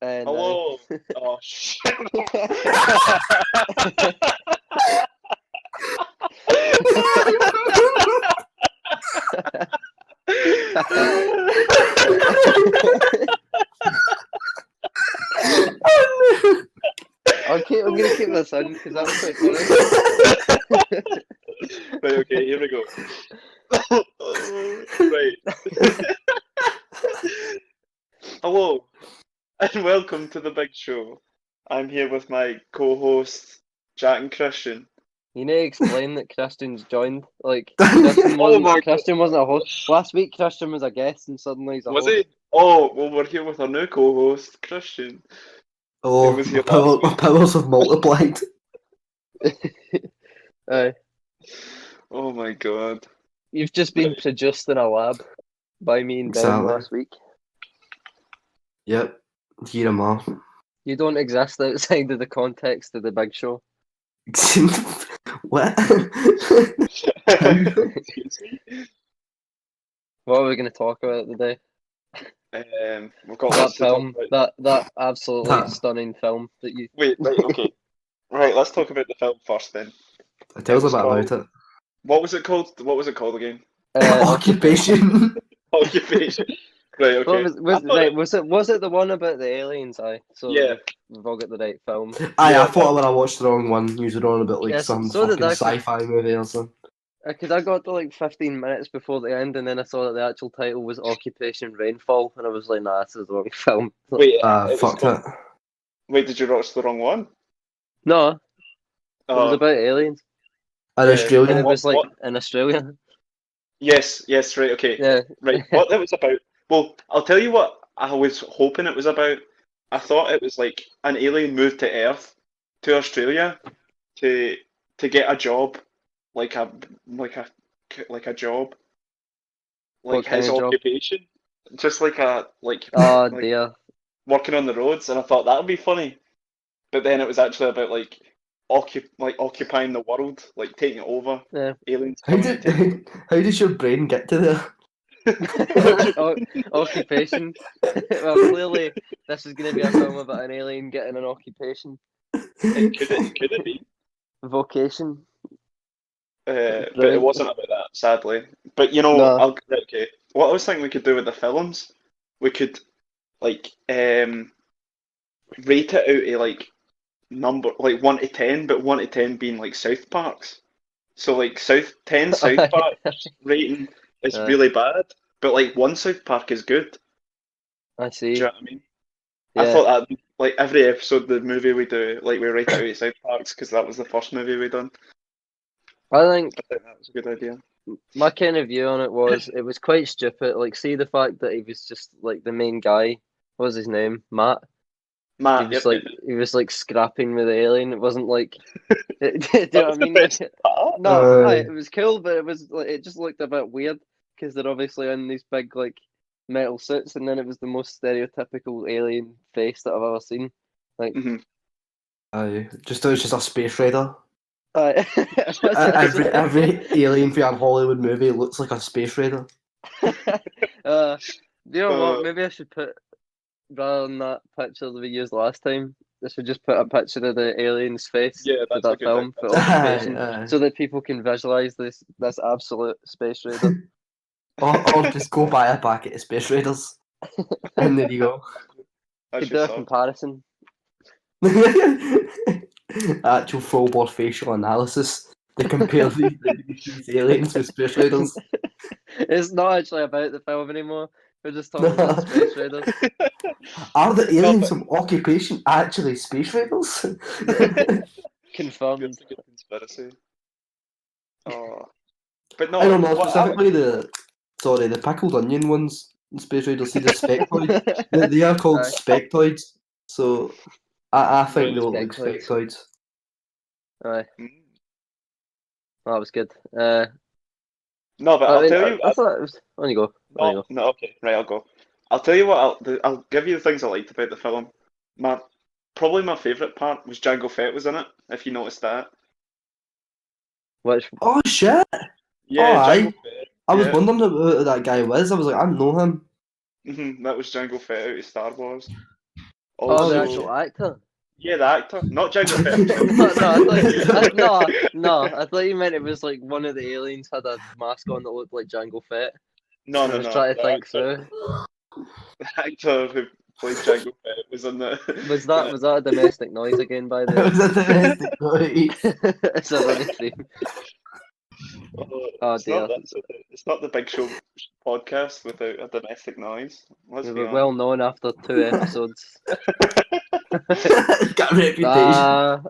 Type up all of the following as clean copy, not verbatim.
No. Hello. Oh shit. I'm gonna keep this in because that was quite funny. Right, okay, here we go. Right. Hello, and welcome to the big show. I'm here with my co-hosts, Jack and Christian. You need to explain that Christian's joined. Like Oh my god, Christian wasn't a host last week. Christian was a guest, and suddenly he's a was host. he? Oh, well, we're here with our new co-host, Christian. Who Oh, was my, here last my week. powers have multiplied. Oh my god. You've just been Right. produced in a lab by me and Ben Exactly. last week. Yep, here am I. You don't exist outside of the context of the big show. What? Excuse me. What are we going to talk about today? We've got That lots to talk film, about. that absolutely That- stunning film that you. Wait, right, okay. Right, let's talk about the film first then. Tell us was a bit called- about it. What was it called? What was it called again? Occupation. Occupation. Right, okay. What was it the one about the aliens? So Yeah. we've all got the right film. Aye, Yeah, I thought when I watched the wrong one, you were on about like Yes, some so did fucking I. sci-fi movie or something. Because I got to like 15 minutes before the end, and then I saw that the actual title was Occupation Rainfall, and I was like, nah, this is the wrong film. Wait, it was Fucked called... it. Wait, did you watch the wrong one? No, it was about aliens, An Yeah, and Australian. it was like what? in Australia. Yes, right, okay. Yeah, Right, what it was about. Well, I'll tell you what I was hoping it was about. I thought it was like an alien moved to Earth to Australia to get a job, like a like a like a job, like what kind his of job? occupation, just like a like Oh like dear. working on the roads, and I thought that would be funny. But then it was actually about like occupying the world, like taking it over. Yeah. Aliens How coming to take it did how does your brain get to there? Occupation. Well, clearly, this is going to be a film about an alien getting an occupation. Could it be? Vocation. But it Brilliant. wasn't about that, sadly. But you know, No. right, okay. What I was thinking we could do with the films, we could like rate it out of like number like 1 to 10, but 1 to 10 being like South Parks. So like South Parks rating is Aye. really bad, but like one South Park is good. I Do see. you know what I mean? Yeah. I thought that like every episode, the movie we do, like we rate it out of South Parks because that was the first movie we done. I think I think that was a good idea. my kind of view on it was quite stupid. Like, see the fact that he was just like the main guy. What was his name? Matt. Matt, yep. He was like scrapping with the alien. It wasn't like. Do you know what I was the mean? best Like, part. no, aye, it was cool, but it was like it just looked a bit weird because they're obviously in these big like metal suits, and then it was the most stereotypical alien face that I've ever seen. Like, Mhm. Aye, it was just a space raider. aye. Every alien for a Hollywood movie looks like a space raider. Do you know what? Uh, Maybe I should put rather than that picture that we used last time. I should just put a picture of the alien's face Yeah, to that's a that good film idea. for Occupation, Aye. so that people can visualize this absolute space raider. Or just go buy a packet of space raiders, and there you go. That Could should do a suck. comparison. Actual full bore facial analysis to compare these aliens with space raiders. It's not actually about the film anymore. We're just talking about space raiders. Are the aliens from Occupation actually space raiders? Confirmed. It's a good conspiracy. Oh. But no, I don't know, what specifically the pickled onion ones in Space Raiders, see the spectoids. they are called Aye. spectoids, so I think they look like Spectoids. spectoids. Aye, Mm. that was good. No, but I I'll mean, tell you. I thought it was. On you go. On you go. No, okay, right, I'll go. I'll tell you what. I'll give you the things I liked about the film. Probably my favourite part was Jango Fett was in it. If you noticed that. Which Oh shit! Yeah, aye. Jango Fett. I was Yeah. wondering who that guy was. I was like, I know him. That was Jango Fett out of Star Wars. Oh, the Also, actual actor. yeah, the actor, not Jango Fett himself. I thought you meant it was like one of the aliens had a mask on that looked like Jango Fett. No, And I no, was no. trying to The think actor, through. the actor who played Jango Fett was in the. Was that a domestic noise again? By the It way, was a domestic noise. it's a running theme. Oh It's not dear. that. It's not the Big Show podcast without a domestic noise. Let's We be were honest. well known after 2 episodes. Got a reputation. Ah,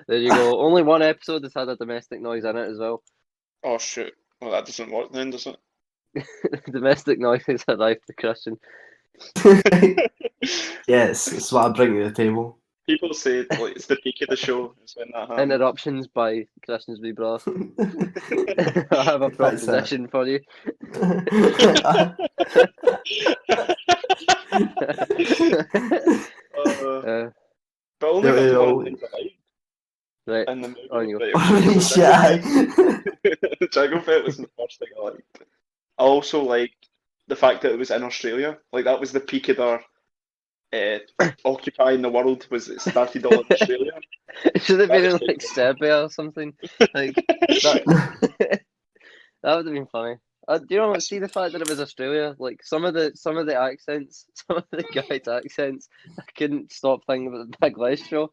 there you go. Only 1 episode has had a domestic noise in it as well. Oh shoot! Well, that doesn't work then, does it? Domestic noise has arrived to Christian. Yes, it's what I bring to the table. People say like it's the peak of the show. Is when that happens. Interruptions by Christian's wee bra. I have a That's it. proposition for you. Uh, But only There that's we one go. of the things I like right. in the movie. On you go. Already shy. Jango Fett was the first thing I liked. I also liked the fact that it was in Australia. Like that was the peak of their occupying the world. Was it started all in Australia? It should have That been in was like pretty Serbia or something. Like that. That would have been funny. Do you know? See the fact that it was Australia. Like some of the accents, some of the guys' accents. I couldn't stop thinking about the Big Les show.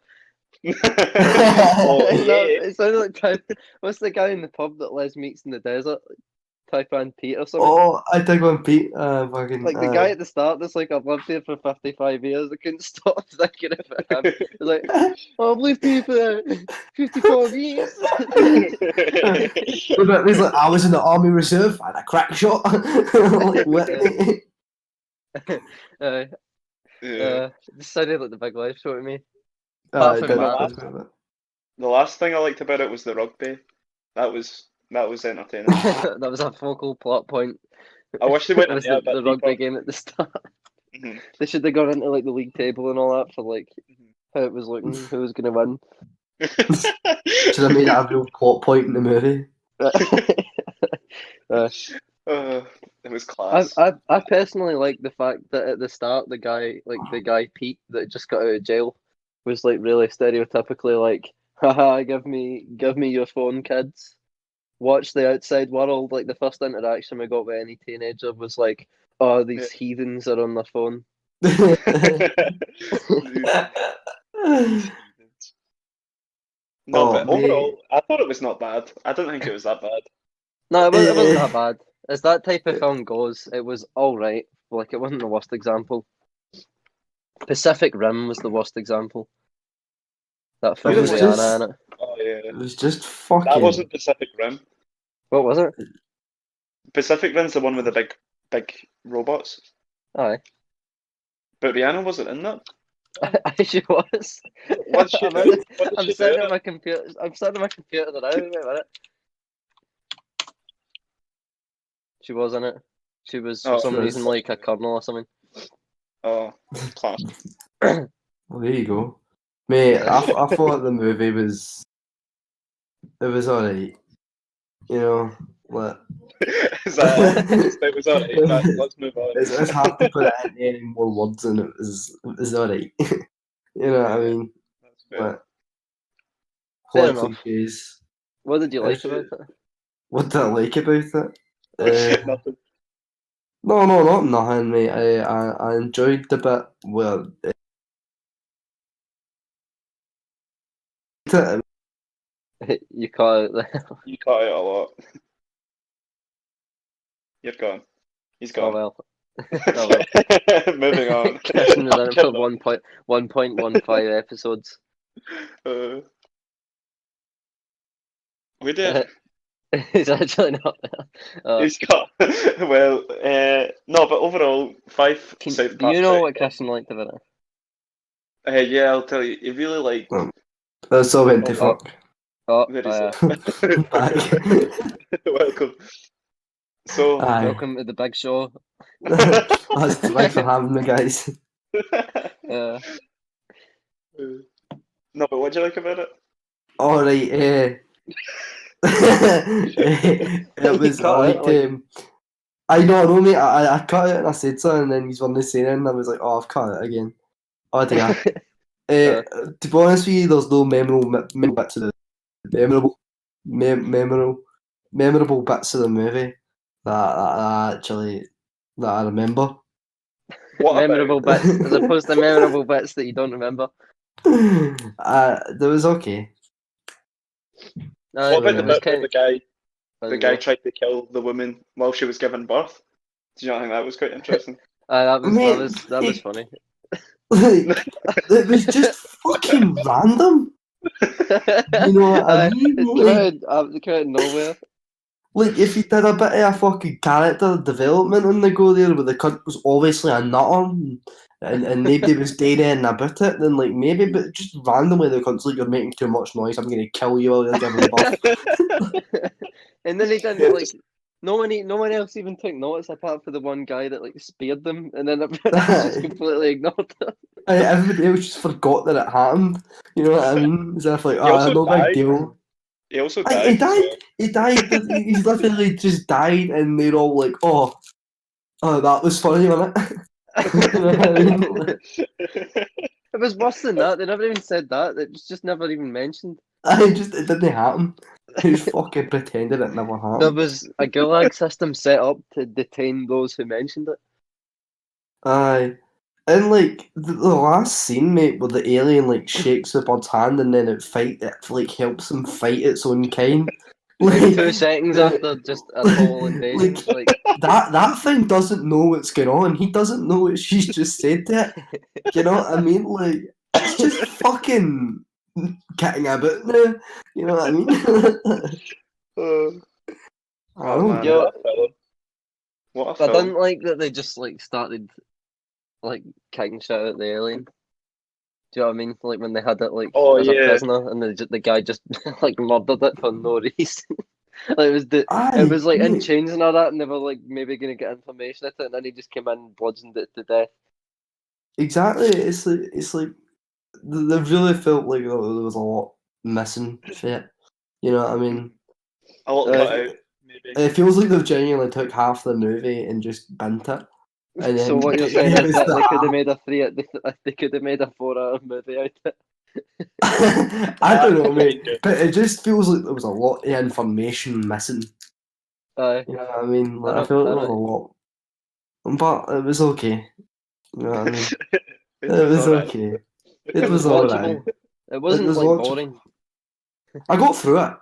Oh yeah. It sounded like what's the guy in the pub that Les meets in the desert? Taipan Pete or something. Oh, I dig one Pete. Fucking. Like the guy at the start that's like, I've lived here for 55 years. I couldn't stop thinking about him. It's like, oh, I've lived here for 55 years. But he's like, I was in the army reserve. I had a crack shot. Like, what? Yeah. It just sounded like the Big Life show to me. Apart from Did that. The last thing I liked about it was the rugby. That was entertaining. That was a focal plot point. I wish they went It was into it a bit the rugby deeper. game at the start. Mhm. They should have gone into like the league table and all that for like how it was looking, who was going to win. Should have made that a real plot point in the movie. It was class. I personally like the fact that at the start the guy Pete that just got out of jail was like really stereotypically like, haha, give me your phone, kids. Watch the outside world. Like the first interaction we got with any teenager was like, oh, these heathens are on their phone. No, but mate. overall, I thought it was not bad. I don't think it was that bad. No, it wasn't that bad. As that type of film goes, it was all right. Like it wasn't the worst example. Pacific Rim was the worst example. That film was with just- Rihanna in it. Oh yeah, It was just fucking. that wasn't Pacific Rim. What was it? Pacific Rim's the one with the big robots. Aye. But Rihanna wasn't in that. She was. What's she doing? What I'm did she sitting do? at my computer. I'm sitting at my computer now. Wait a minute. She was in it. She was for Oh, some she was. reason like a colonel or something. Oh, class. Well, there you go, mate. I thought the movie was. It was alright. You know, like. Is that it? It was alright. Right, let's move on. It's hard to put it into any more words, and it was alright. You know what I mean? That's fair. But Fair plot enough. cliches. What did you like Actually- about it? What did I like about it? Nothing. No, not nothing, mate. I enjoyed the bit where You caught it there. You cut out a lot. You're gone. He's Oh gone. well. Oh well. Moving on. Christian was in it for 1.15 episodes. We did. He's actually not there. He's got well, no, but overall, five. Do South you Park know out. what Christian liked about it? Yeah, I'll tell you. He really liked. that's all went to Oh, fuck. Oh, There is Back. Welcome. So, Aye. welcome to the big show. Thanks for having me, guys. Uh, no, but what do you like about it? All right. It was You cut it, like I know, mate. I cut it and I said something, and then he's one to say it, and I was like, oh, I've cut it again. Oh dear. To be honest with you, there's no memorable bits of the memorable bits of the movie that I remember. What Memorable about? bits, as opposed to memorable bits that you don't remember. There was okay. What about the It was bit where kind the guy tried to kill the woman while she was giving birth? Do you not think that was quite interesting? Mate, that was funny. like, it was just fucking random. You know what I mean? It came out of nowhere. Like if he did a bit of a fucking character development in the go there, where the cunt was obviously a nutter and nobody was doing anything about it, then like maybe, but just randomly the cunt's like, you're making too much noise, I'm gonna kill you while you're giving birth. And then he didn't like. No one else even took notice apart from the one guy that like speared them, and then everyone else just completely ignored it. Everybody else just forgot that it happened. You know what I mean? As if like, He also no big died. deal. He also He died as died. well. He died. He's literally just died, and they're all like, "Oh, that was funny, wasn't it?" You know what I mean? It was worse than that. They never even said that. It was just never even mentioned. It didn't happen. He just fucking pretended it never There happened. was a gulag system set up to detain those who mentioned it. Aye. And like the last scene, mate, where the alien like shakes the bird's hand and then it like helps him fight its own kind. Like 2 seconds after just a total invasion, like that thing doesn't know what's going on. He doesn't know what she's just said to it. You know what I mean? Like it's just fucking getting a bit now. You know what I mean? I don't man, get Yo, what a film! What a I film! didn't like that they just like started like kicking shit at the alien. Do you know what I mean? Like when they had it like Oh as a yeah, prisoner, and the guy just like murdered it for no reason. Like it Aye, was like in mate, chains and all that, and they were like maybe gonna get information at it, and then he just came in and bludgeoned it to death. exactly. It's like they really felt like there was a lot missing for it. You know what I mean? a lot cut out, maybe. It feels like they've genuinely took half the movie and just bent it, and So then what you're saying gave is us that the they could have half. made a they could have made a 4-hour movie out of it. I don't That know, could have been mate, good. but it just feels like there was a lot of information missing. Aye, You know what I mean? I Like I know, felt I like there was know. a lot, but it was okay. You know what I mean? It It was was alright. okay. It It was was alright. watchable. It It wasn't was like watchable. boring. I got through it,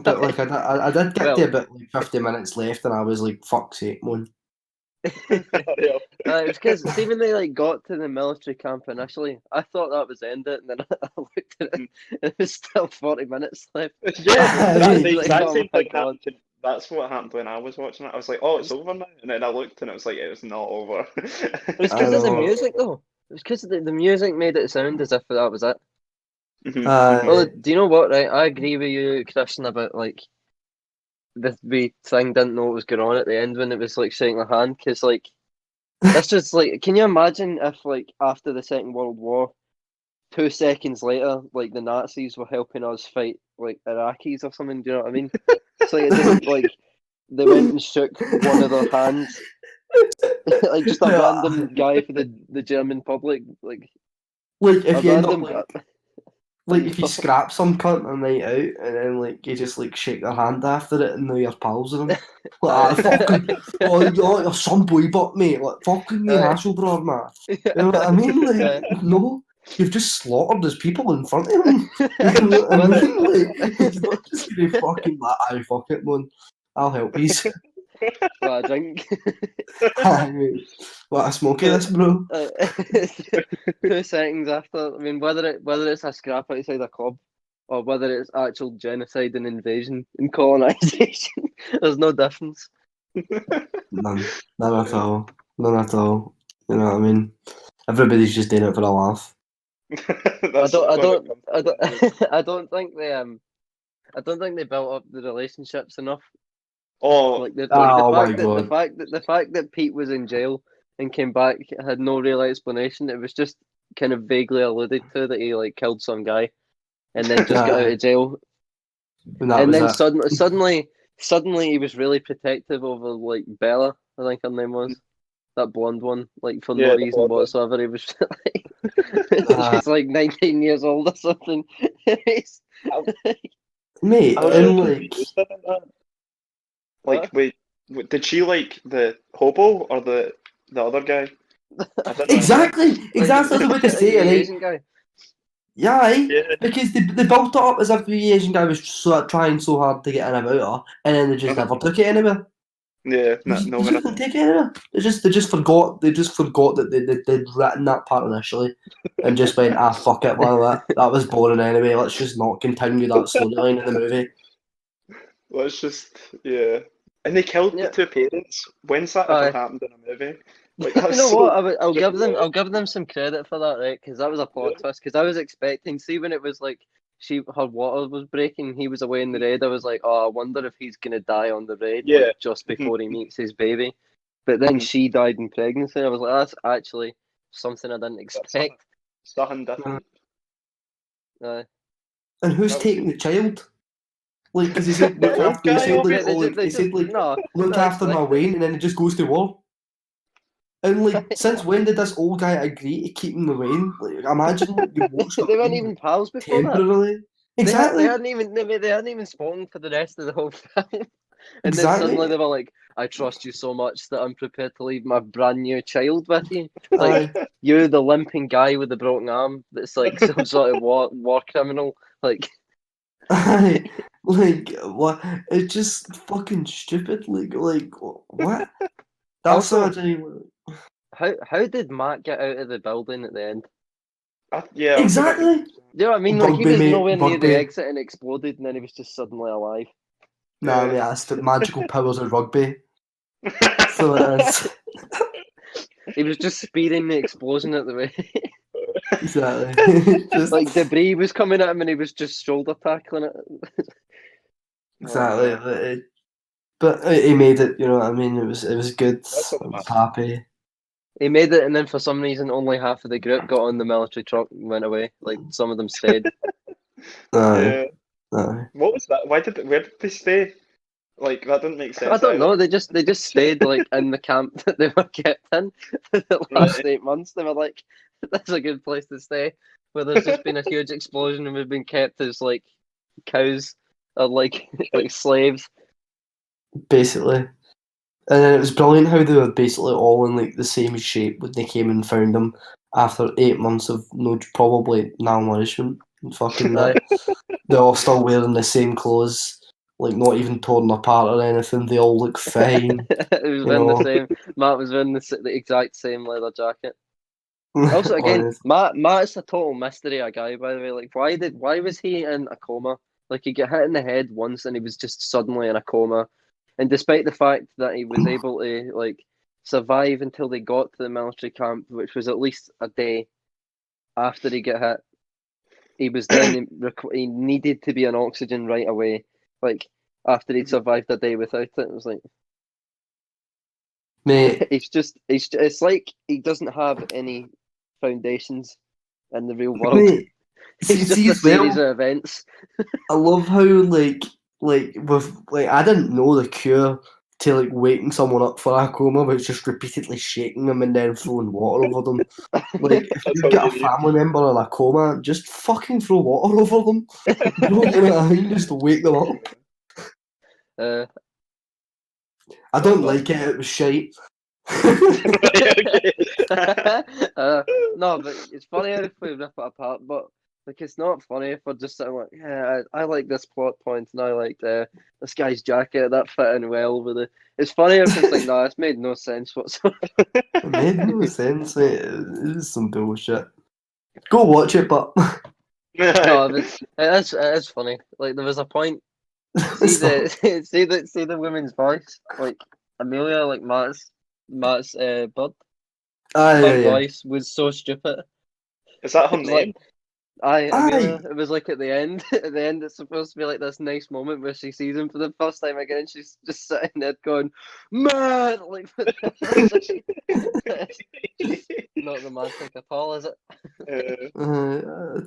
but like I did get to Well, about like 50 minutes left, and I was like, "Fuck's sake, man." Hurry up. it was because see when they like got to the military camp initially, I thought that was end it, and then I looked at it, and it was still 40 minutes left. Yeah, I was the like, exact oh same my thing god! happened to. That's what happened when I was watching it. I was like, "Oh, it's over now," and then I looked, and it was like, "It was not over." It was I because of the know. music though. It was because the music made it sound as if that was it. Mhm, Well, Uh, do you know what? Right, I agree with you, Christian, about like the wee thing didn't know what was going on at the end when it was like shaking the hand, because like that's just like, can you imagine if like after the Second World War, 2 seconds later, like the Nazis were helping us fight like Iraqis or something? Do you know what I mean? It's like it didn't like they went and shook one of their hands, like just a random guy for the German public, like like a if you end up random. like if you scrap some cunt on night out and then like you just like shake their hand after it and now you're pals with them. Like fucking you're some boy butt mate, like fucking me hassle bro man. You know what I mean? Like no. You've just slaughtered his people in front of him. You know what I mean? Like he's not just gonna fucking like aye fuck it man. I'll help you. Well, I drink. Aye, mate. What a smoky this bro. 2 seconds after, I mean, whether it's a scrap outside a club or whether it's actual genocide and invasion and colonization, there's no difference. None. None at all. None at all. You know what I mean? Everybody's just doing it for a laugh. I That's don't, I when it don't, comes I to don't, it. I don't think they built up the relationships enough. Oh, Like Oh my god. the fact that Pete was in jail and came back had no real explanation. It was just kind of vaguely alluded to that he like killed some guy and then just got out of jail. And that And was then it. suddenly he was really protective over like Bella, I think her name was. That blonde one, like for no yeah, the reason blonde one. whatsoever. He was like, She's like 19 years old or something. It's- Mate, I was and really like, confused about that. Like, What? wait, did she like the hobo or the other guy? I don't know. exactly that's the way to like say it, the right? Asian guy. Yeah, right? Yeah. Because they built it up as if the Asian guy was trying so hard to get in about her, and then they just never took it anywhere. Yeah, They no, just didn't take it anywhere. They just forgot that they'd written that part initially, and just went, fuck it, well that was boring anyway. Let's just not continue that storyline in the movie. let's just yeah. And they killed the Yeah. two parents. When's that ever happened in a movie? Like You that's know so. what? I'll give them some credit for that, right? Because that was a plot twist. Because I was expecting, see, when it was like her water was breaking, he was away in the raid. I was like, oh, I wonder if he's gonna die on the raid, Yeah. like just before he meets his baby. But then she died in pregnancy. I was like, that's actually something I didn't expect. Something different. And who's That was taking the child? Like, because he said look The old after, he guy, said like, obviously. he said like no, look after my Wayne, and then it just goes to war. And like, since when did this old guy agree to keeping the Wayne? Like, imagine like, you watched they weren't it even pals before that. temporarily. They Exactly. hadn't even spoken for the rest of the whole film. And then Exactly. suddenly they were like, I trust you so much that I'm prepared to leave my brand new child with you. Like, you're the limping guy with the broken arm that's like some sort of war criminal. Like, like what? It's just fucking stupid. Like what? That's also, not genuine. how did Matt get out of the building at the end? Yeah, I was a bit Exactly. confused. Do you know what I mean? Like, he Bugby, was mate. nowhere near the Bugby. exit and exploded, and then he was just suddenly alive. Nah, Yeah. mate, that's the magical powers of rugby. So it is. He was just speeding the explosion at the way. Exactly. Just Like, debris was coming at him and he was just shoulder tackling it. exactly. Oh, man. But he made it. You know what I mean? It was good. That's all I that was matters. happy. He made it, and then for some reason, only half of the group got on the military truck and went away. Like, some of them stayed. Aye. Yeah. Aye. What was that? Where did they stay? Like that didn't make sense. I don't either. know. They just stayed like in the camp that they were kept in for the last Right. 8 months. They were like, "That's a good place to stay." Where there's just been a huge explosion and we've been kept as like cows or like like slaves. Basically. And then it was brilliant how they were basically all in like the same shape when they came and found them after 8 months of no probably malnourishment and fucking that. They're all still wearing the same clothes, like not even torn apart or anything. They all look fine. It was You wearing the know. same. Matt was wearing the exact same leather jacket. Also, again, Honest. Matt's a total mystery, a guy, by the way. Like, why was he in a coma? Like, he got hit in the head once, and he was just suddenly in a coma. And despite the fact that he was able to like survive until they got to the military camp, which was at least a day after he got hit, he was then he needed to be on oxygen right away. Like after he'd survived a day without it, it was like Mate, it's like he doesn't have any foundations in the real world. mate, It's just see a as well, series of events. I love how like with like I didn't know the cure to like waking someone up for a coma, but it's just repeatedly shaking them and then throwing water over them. Like if That's you've all got you a need. family member in a coma, just fucking throw water over them. You know what I mean? Just to wake them up. Uh, I don't like it. It was shite. Okay. no, but it's funnier if we rip it apart. But like, it's not funny if we're just sitting like, yeah, I like this plot point, and I liked this guy's jacket that fit in well with it. It's funnier if it's like, nah, it's made no sense whatsoever. It made no sense, mate. It is some bullshit. Go watch it, but No, but it is funny. Like there was a point. See the see the women's voice, like Amelia, like Matt's bud. Aye, Her yeah. voice was so stupid. Is that her It's name? like, Amelia. Aye. It was like at the end. At the end, it's supposed to be like this nice moment where she sees him for the first time again. And she's just sitting there going, "Man!" Like, it's not romantic at all, is it?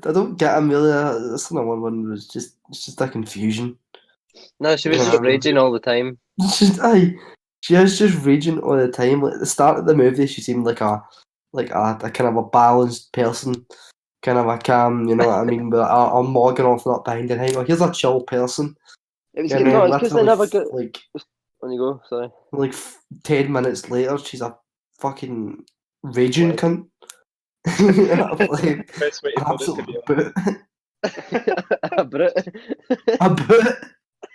I don't get Amelia. That's another one. Was it's just a confusion. No, she was You know just what I mean? raging all the time. She is just raging all the time. Like at the start of the movie, she seemed like a like a kind of a balanced person, kind of a calm, you know what I mean? But I'm logging off that behind and hang. Here's a chill person. It's And no, then it's because they literally never got. like On you go. Sorry. 10 minutes later, she's a fucking raging What? cunt. Like, Best way to an put it, to absolute be boot. A Brit. A boot.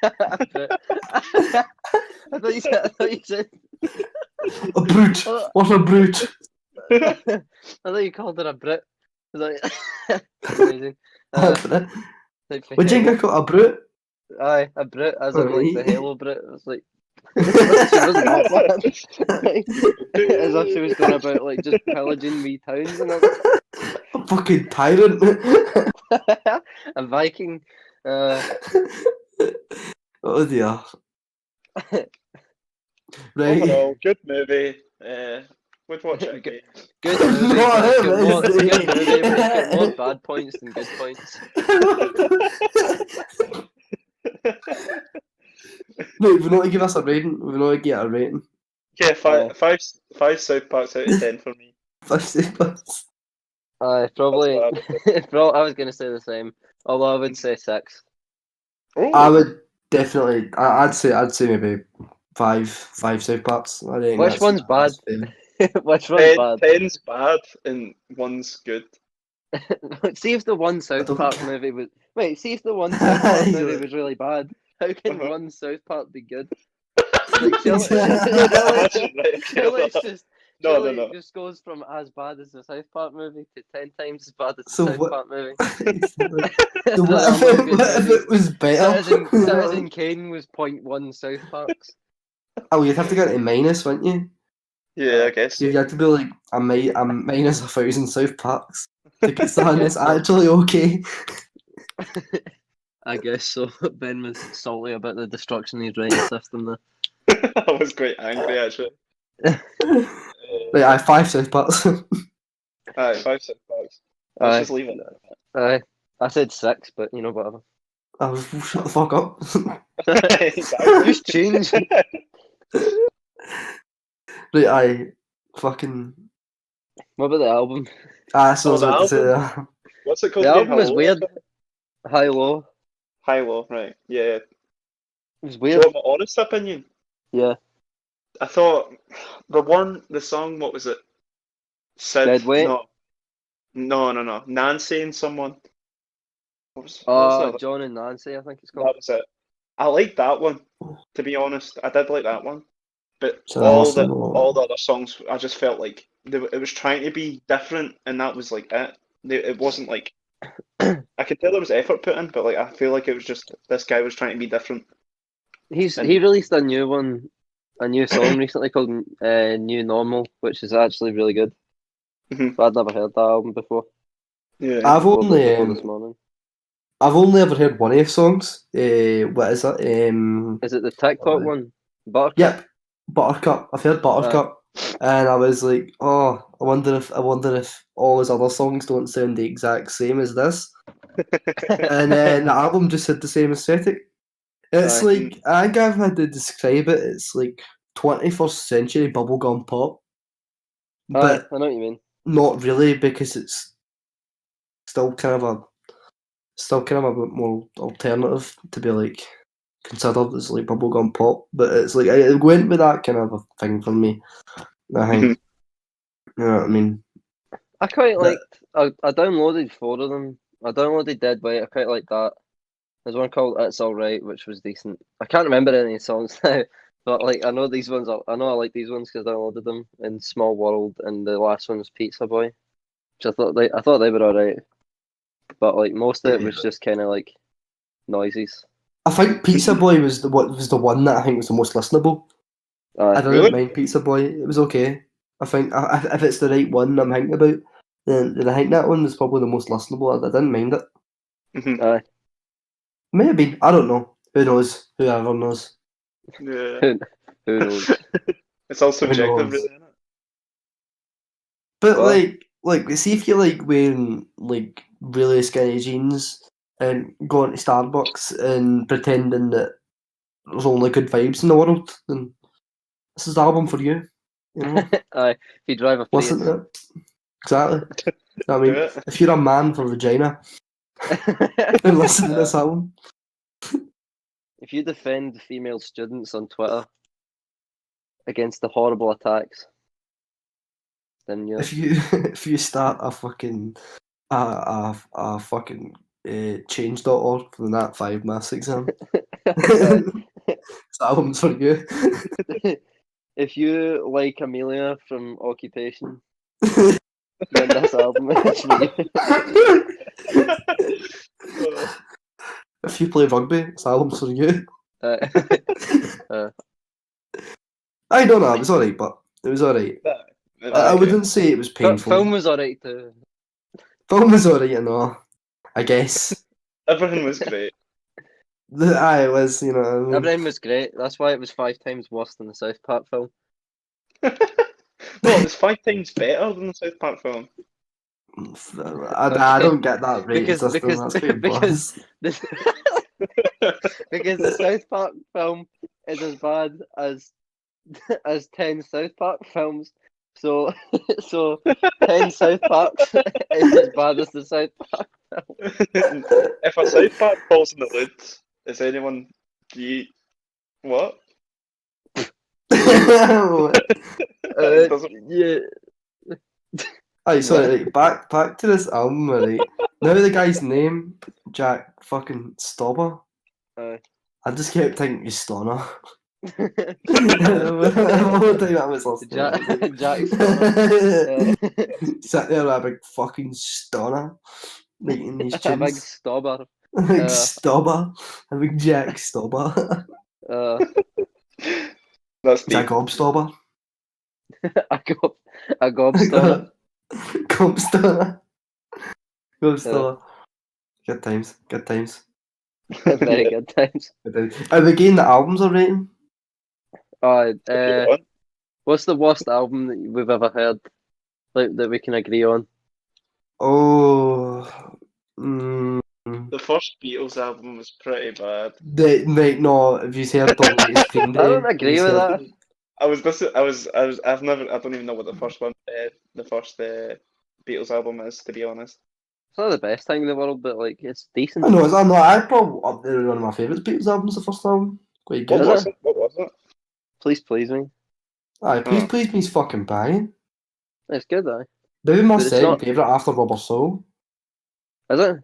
A Brit. I thought you said. I thought you said. A brute. Oh, What a brute. I thought you called her a Brit. I was like, amazing. A brute. Like Would you think I got a brute? aye, a Brit, as in like the Alright. Halo Brit. It was like she wasn't that bad. Like, as if she was going about like just pillaging wee towns and that. A fucking tyrant. A Viking. Oh dear. Right. Overall, good movie. Would watch it again. Good movie, but it's got more. Good movie, but it's got more bad points than good points. Wait, we're not to give us a rating. We're not to get a rating. Yeah, five South Parks out of 10 for me. 5 seconds. Aye, probably. That's what I was going to say the same. Although I would say 6. I would definitely. I'd say maybe five South Parks. I think Which one's bad? that's fair. Which one's bad? 10's bad and 1's good. See if the one South don't Park care. movie was. Wait, see if the one South Park He's movie like- was really bad. How can Uh-huh. one South Park be good? Like, surely, Actually, right, okay, surely it's just. No, Surely no. it just goes from as bad as the South Park movie to 10 times as bad as the So South what- Park movie. So There what are if, no it, good what if movies. it was better? Citizen Kane was 0.1 South Parks. Oh, you'd have to go to minus, wouldn't you? Yeah, I guess. So you'd have to be like a minus 1,000 South Parks to get something that's actually okay. I guess so. Ben was salty about the destruction of his rating system there. I was quite angry actually. Right, I 5 South Parks. Aye, 5 South Parks. Let's Aye. just leave it. Aye. I said 6, but you know, whatever. I was shut the fuck up. Exactly. Just change. Right, I fucking. What about the album? So I was the about to say album? that. What's it called The again? album was Hello? weird. High low. High low, right. Yeah. It was Do you weird. want my honest opinion? Yeah. I thought the song, what was it? Sid, Dead Weight. no. Nancy and someone. What's the Oh, other? John and Nancy, I think it's That called. was it. I liked that one, to be honest. I did like that one. But So I all also the other songs, I just felt like it was trying to be different, and that was like it. It wasn't like I could tell there was effort put in, but like I feel like it was just this guy was trying to be different. He released a new song recently called New Normal, which is actually really good. Mhm. But I'd never heard that album before. Yeah. I've Before only this morning. I've only ever heard one of his songs. What is it? Is it the TikTok one? Buttercup? Yep, Buttercup. I've heard Buttercup, and I was like, oh, I wonder if all his other songs don't sound the exact same as this. And then the album just had the same aesthetic. It's Aye. like I think I've had to describe it. It's like 21st century bubblegum pop, Aye, but I know what you mean. not really because it's still kind of a bit more alternative to be like considered as like bubblegum pop, but it's like it went with that kind of a thing for me. I think you know what I mean. I quite But- liked. I downloaded 4 of them. I downloaded Dead Weight. I quite like that. There's one called It's Alright, which was decent. I can't remember any songs now, but like I know these ones. I know I like these ones because I downloaded them. In Small World, and the last one was Pizza Boy, which I thought they were alright. But like most of it was just kind of like noises. I think Pizza Boy was the one that I think was the most listenable. I didn't Really? mind Pizza Boy. It was okay. I think if it's the right one I'm thinking about, then I think that one was probably the most listenable. I didn't mind it. Mhm. Aye. Maybe. I don't know. Who knows? Whoever knows. Yeah. Who knows? It's all Who subjective, knows? really, isn't it? But Well- like, see if you like wearing like really skinny jeans and going to Starbucks and pretending that there's only good vibes in the world, then this is the album for you. You know, Aye, if you drive a Prius. listen to it. Exactly. I mean, Do it. if you're a man for vagina, then listen to this album. If you defend female students on Twitter against the horrible attacks, then you're If you start a fucking a fucking change.org for the Nat 5 maths exam, this album's for you. if you like Amelia from Occupation, then this album is for you. If you play rugby, this album's for you. I don't know, it was alright, but it was alright. I wouldn't say it was painful. Film was alright too. Film was alright, you know. I guess. Everything was great. It was, you know what I mean? Everything was great. That's why it was 5 times worse than the South Park film. Well, it was 5 times better than the South Park film. I don't get that rating Because- system. because- That's pretty because- biased. Because the South Park film is as bad as 10 South Park films. So 10 South Parks is as bad as the South Park film. If a South Park falls in the woods, is anyone... What? Yeah. Aye, sorry, right, back to this album, right? Now the guy's name, Jack fucking Stauber. Aye. I just kept thinking he's Stoner. All the time I was listening. Jack Stoner. Sat there with a big fucking stoner, making these A big tunes. stobber. A big stobber. A big Jack Stauber. That's Is that deep. Gobstauber? A gobstopper. Gobstoner. Gobstoner. Good times. Good times. Very good times. Good times. Are we getting the albums or rating? What's the worst album that we've ever heard? Like that we can agree on? Oh. The first Beatles album was pretty bad. No, have you heard the latest Green Day? I don't agree with that. I don't even know what the first one, the first Beatles album is, to be honest. It's not the best thing in the world, but like it's decent. I know, I'd probably up there with one of my favourites Beatles albums, the first album. Quite good. What was it? Please please me. Aye, Please Me's fucking banging. It's good though. Maybe my But it's second not- favourite after Rubber Soul. Is it?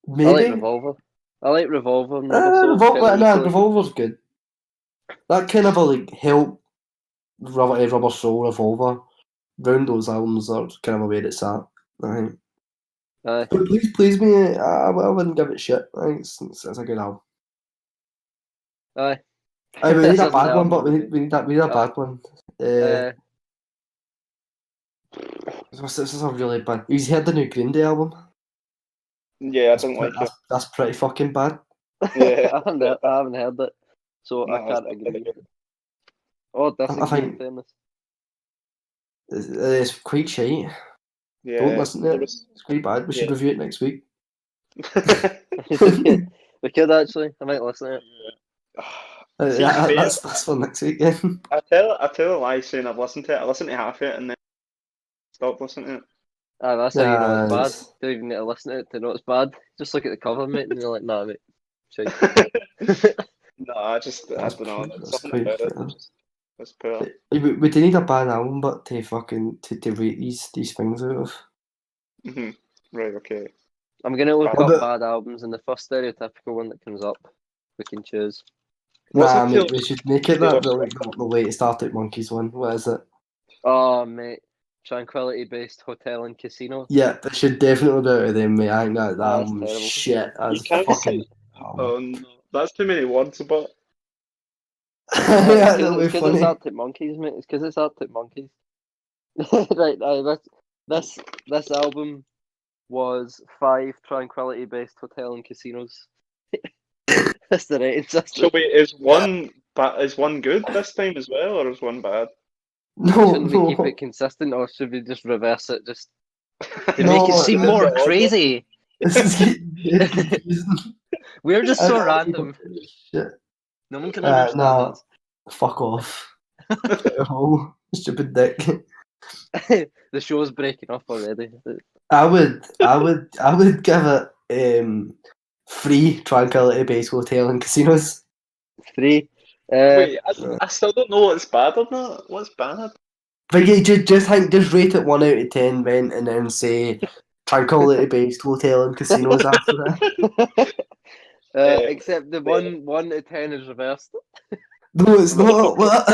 Maybe. I like Revolver. I like Revolver. And Rubber Soul Revolver, together, so- Revolver's good. That kind of like help Rubber Soul, Revolver. Round those albums are kind of a way it's at. I think. Aye. But Please Me, I wouldn't give it shit. I think it's a good album. Aye. Aye, we need a That's bad an one, but album. we need a bad one. This is a really bad. You've heard the new Green Day album? Yeah, I don't like it. That's pretty fucking bad. Yeah. I haven't heard it, so No, I can't it's not agree. good. Or disagree, think- in fairness. It's quite shite. Yeah. Don't listen to there it. was- It's quite bad. We should review it next week. We could actually. I might listen to it. See, Yeah, fair- that's for next week. Yeah. I tell a lie saying I've listened to it. I listened to half it and then stopped listening to it. Aye, that's how you know it's bad. Nice. Don't even need to listen to it to know it's bad. Just look at the cover, mate, and you're like, nah, mate. Shite. No, I don't know. That's Something quite about it. fair. It's poor. We do need a bad album, but to fucking to rate these things out of. Hmm. Right. Okay. I'm gonna look But- up bad albums, and the first stereotypical one that comes up, we can choose. What's Nah, it mate, feel- we should make it that the latest Arctic Monkeys one. What is it? Oh, mate, tranquility-based hotel and casino. Yeah, it should definitely be out of them, mate. I think that That's album is terrible. shit. That's You can't fucking. say- Oh no, that's too many words. But Yeah, that'll be It's because funny. it's Arctic Monkeys, mate. It's because it's Arctic Monkeys. Right, this album was 5 tranquility-based hotel and casinos. That's the rating system. so wait, is one good this time as well, or is one bad? No, Shouldn't we keep no. it consistent, or should we just reverse it just to No, make it seem no, more no. crazy? This is getting confusing. We're just I so don't random. Shit. No one can understand Nah. us. Fuck off. Oh. Stupid dick. The show's breaking up already. I would give it free tranquility-based hotel and casinos. 3. Wait, I still don't know what's bad or not. What's bad? But yeah, just rate it 1 out of 10, Ben, and then say tranquility-based hotel and casinos after that. Except the 1 out of 10 is reversed. No, it's not. What?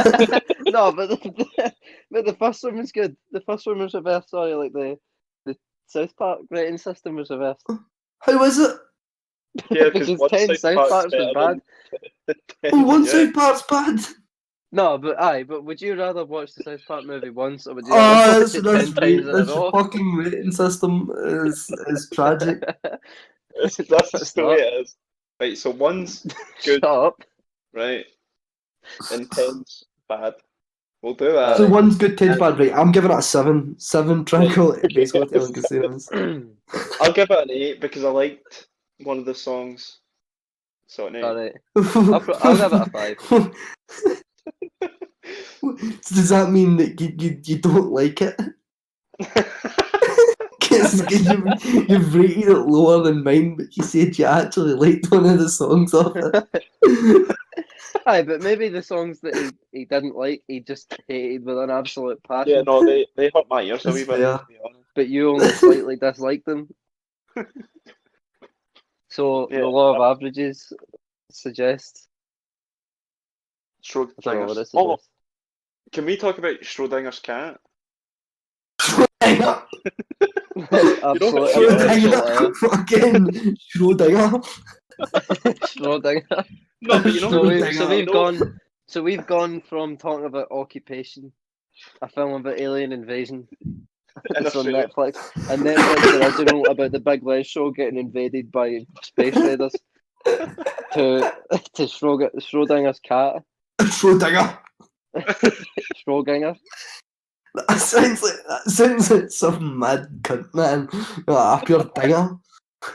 No, but the first one was good. The first one was reversed. Sorry, like the South Park rating system was reversed. How is it? Yeah, Because one 10 South South Park's Parks was better bad. than 10, Oh, one yeah. South Park's bad. No, but would you rather watch the South Park movie once, or would you Oh, rather watch that's it that's 10 times in a this row? fucking rating system is tragic. That's It's just the way it is. Right, so one's good, Shut up. right, and 10's bad. We'll do that. So Alright. one's good, 10's bad, right? I'm giving it a 7. 7 tranquility-based hotel and casinos. I'll give it an 8 because I liked one of the songs. So an 8. Alright. I'll give it a 5. Does that mean that you don't like it? Because you've rated it lower than mine, but you said you actually liked one of the songs off it. Aye, but maybe the songs that he didn't like, he just hated with an absolute Yeah, passion. no, they hurt my ears a That's wee bit, fair. to be honest. But you only slightly disliked them. So Yeah, the law of averages suggests. I don't know what it Schrodinger's. Oh, suggests. can we talk about Schrodinger's cat? Schrodinger! Absolute Schrodinger! Fucking Schrodinger! Schrodinger. No, but you know, Schrodinger. So we've gone from talking about Occupation, a film about alien invasion. in It's on Australia. Netflix. A Netflix original about the Big Les show getting invaded by space raiders. to Schrodinger's cat. Schrodinger! Schrodinger. That sounds like some mad cunt, man. Like a pure dinger.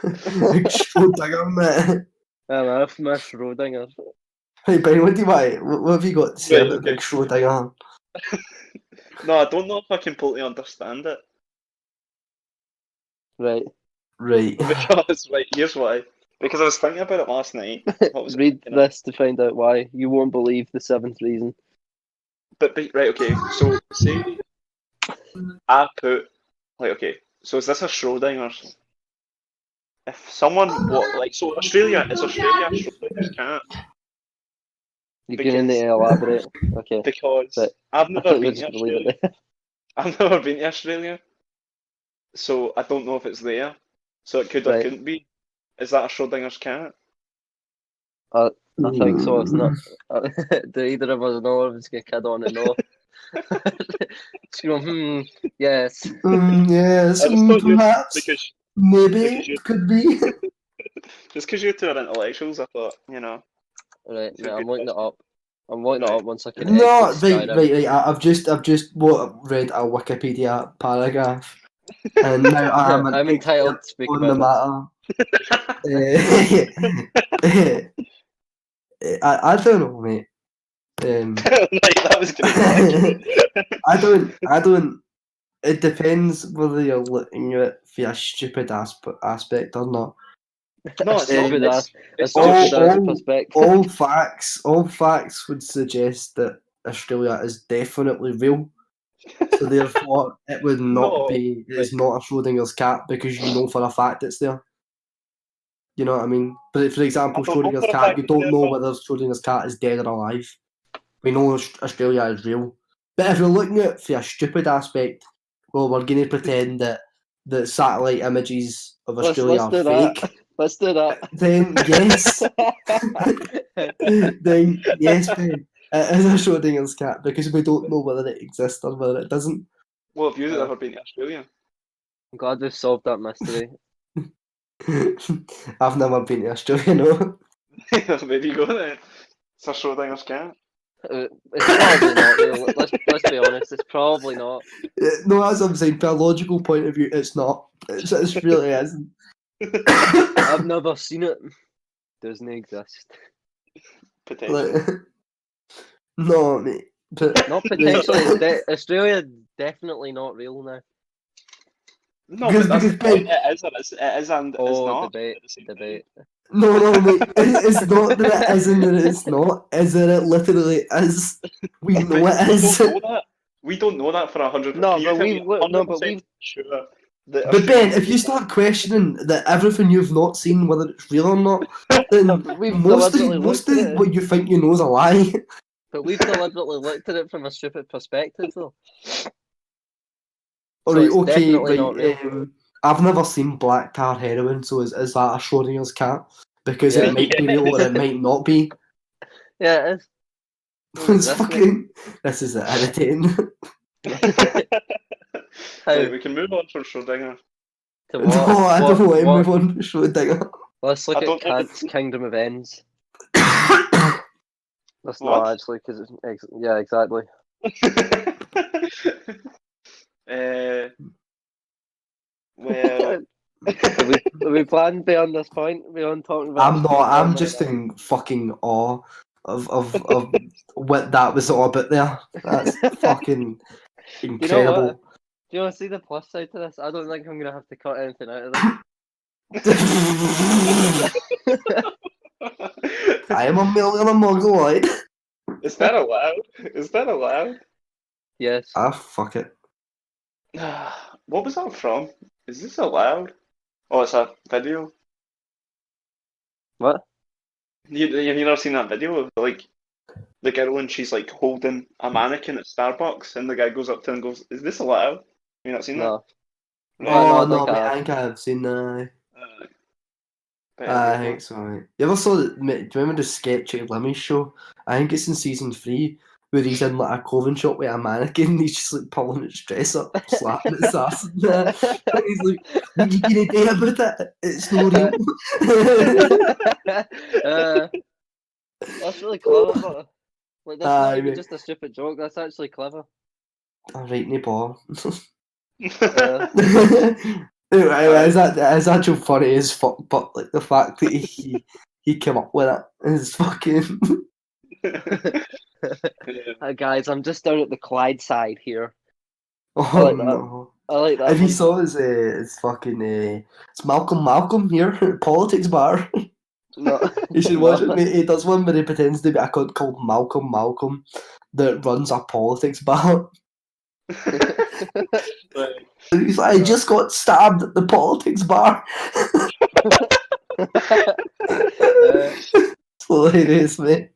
Like Schrodinger, man. I love my Schrodinger. Hey, Ben, what have you got to say Right, about okay. Big Schrodinger? No, I don't know if I completely understand it. Right. Right. Because, right, here's why. Because I was thinking about it last night. What was I Read thinking of? this to find out why. You won't believe the 7th reason. But right, okay. So say I put okay. So is this a Schrodinger's? If someone so Australia is Australia a Schrodinger's cat? You're going to need to elaborate. Okay. Because But I've I never thought you were been to just going to leave Australia. it there. I've never been to Australia, so I don't know if it's there. So it could or Right. couldn't be. Is that a Schrodinger's cat? I think so. It's not. Do either of us know if it's a kid on it? No. Just go, yes. Yes, I just thought you perhaps. because Maybe. you- Could be. just because you two are intellectuals, I thought Right, It's a I'm good looking it question. up. I'm looking it Right. up once I can No, exit right. Skyrim. I've just read a Wikipedia paragraph, and now I am an I'm entitled expert to speak on the about matter. I don't know, mate. Right, that was great. Thank you. I don't. It depends whether you're looking at it for a stupid aspect or not. No, a it's not. stupid ass, a It's All, stupid ass all, perspective. all facts would suggest that Australia is definitely real. So therefore, it would not No, be. It's right. not a Schrodinger's cat because you know for a fact it's there. You know what I mean? But for example, I don't know Schrodinger's for a cat, fact you it's don't there, know but whether Schrodinger's cat is dead or alive. We know Australia is real. But if you're looking at it for a stupid aspect, well, we're going to pretend that satellite images of Australia Let's are do that. fake. Let's do that. Then yes, then yes, Ben, it is a Schrodinger's cat because we don't know whether it exists or whether it doesn't. well, have you Uh, ever been to Australia? I'm glad we've solved that mystery. I've never been to Australia, no. There you go then. It's a Schrodinger's cat. It's probably not. Though. Let's be honest. It's probably not. No, as I'm saying, from a logical point of view, it's not. It really isn't. I've never seen it. Doesn't exist. Potentially. Like, no, mate. But Not potentially. It's Australia definitely not real now. No, Because- but that's the because, point. It is and it's Oh, not. debate, at the same debate. no, mate. It's not that it is and that it's not. Is that it literally is. We time. know But it we is. don't know that. We don't know that for 100%. No, Can you but tell me we've no, but 100% we've sure that But Ben, Australia if you start questioning that everything you've not seen, whether it's real or not, then no, but we've most deliberately of looked at it. what you think you know is a lie. But we've deliberately looked at it from a stupid perspective, though. So Alright, it's okay, definitely not real. right. I've never seen black tar heroin, so is that a Schrodinger's cat? Because Yeah. it might be real or it might not be. Yeah, it is. It's fucking. This is irritating. How? Right, we can move on from Schrodinger. To No, what? I don't want to What? move on to Schrodinger. Let's look I at don't think Kant's Kingdom of Ends. That's What? not actually because yeah, exactly. Well, Have we planned beyond this point? Beyond talking about? I'm this not. for a I'm minute just now? in fucking awe of what that was all about there. That's fucking You know what? incredible. Do you want to see the plus side to this? I don't think I'm gonna have to cut anything out of I am a million mongoloid. is that allowed? Is that allowed? Yes. Ah, fuck it. What was that from? Is this allowed? Oh, it's a video. What? Have you never seen that video of like the girl and she's like holding a mannequin at Starbucks and the guy goes up to her and goes, "Is this allowed?" Have you not seen that? No. Right. no, Oh I no, think mate, I I have. think I've seen that. Better I leave think that. so. Mate. You ever saw? Do you remember the sketch at Limmy's show? I think it's in season 3 where he's in like a clothing shop with a mannequin. And he's just like pulling its dress up, slapping its ass, and he's like, "What you gonna do about it? It's no real." That's really clever, but like that's not Aye, even mate. just a stupid joke. That's actually clever. I'm right in the ball. Uh, It's actually funny as fuck, but like the fact that he came up with it is fucking. guys, I'm just down at the Clyde side here. I Oh like that. no! I like that If you one. saw his fucking it's Malcolm here politics bar. No, You should watch it, no. mate. He does one where he pretends to be a cunt called Malcolm that runs a politics bar. Right. And he's like, I just got stabbed at the politics bar. It's hilarious, mate.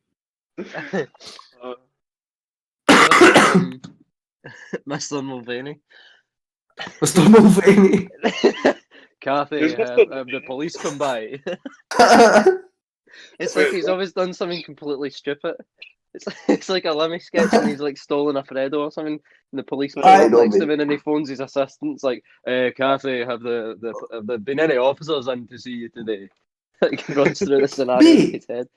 Uh, Mr. Mulvaney. Mr. Mulvaney. Kathy, Who's Mr. have the Mulvaney? police come by. It's like he's always done something completely stupid. It's like a Lemmy sketch and he's like stolen a Freddo or something and the police pull I up know, next to mate. him and then he phones his assistant. It's like, Kathy, have there been any officers in to see you today? Like runs through the scenario in Mate. his head.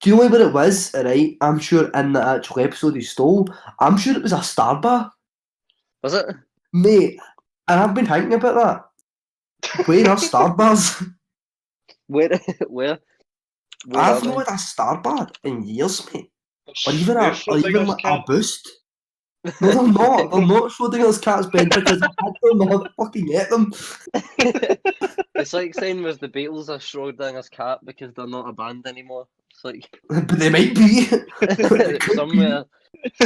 Do you know what it was? Right, I'm sure in the actual episode he stole, I'm sure it was a Star bar. Was it? Mate, and I've been thinking about that. Where are Star bars? Where where are I've they? not had a Star bar in years, mate. Or even Where's or even Schrodinger's like a cat? boost. No, they're not. They're not Schrodinger's cats, Ben, because I've had them. I've fucking ate them. It's like saying was the Beatles a Schrodinger's cat because they're not a band anymore. It's like But they might be. They could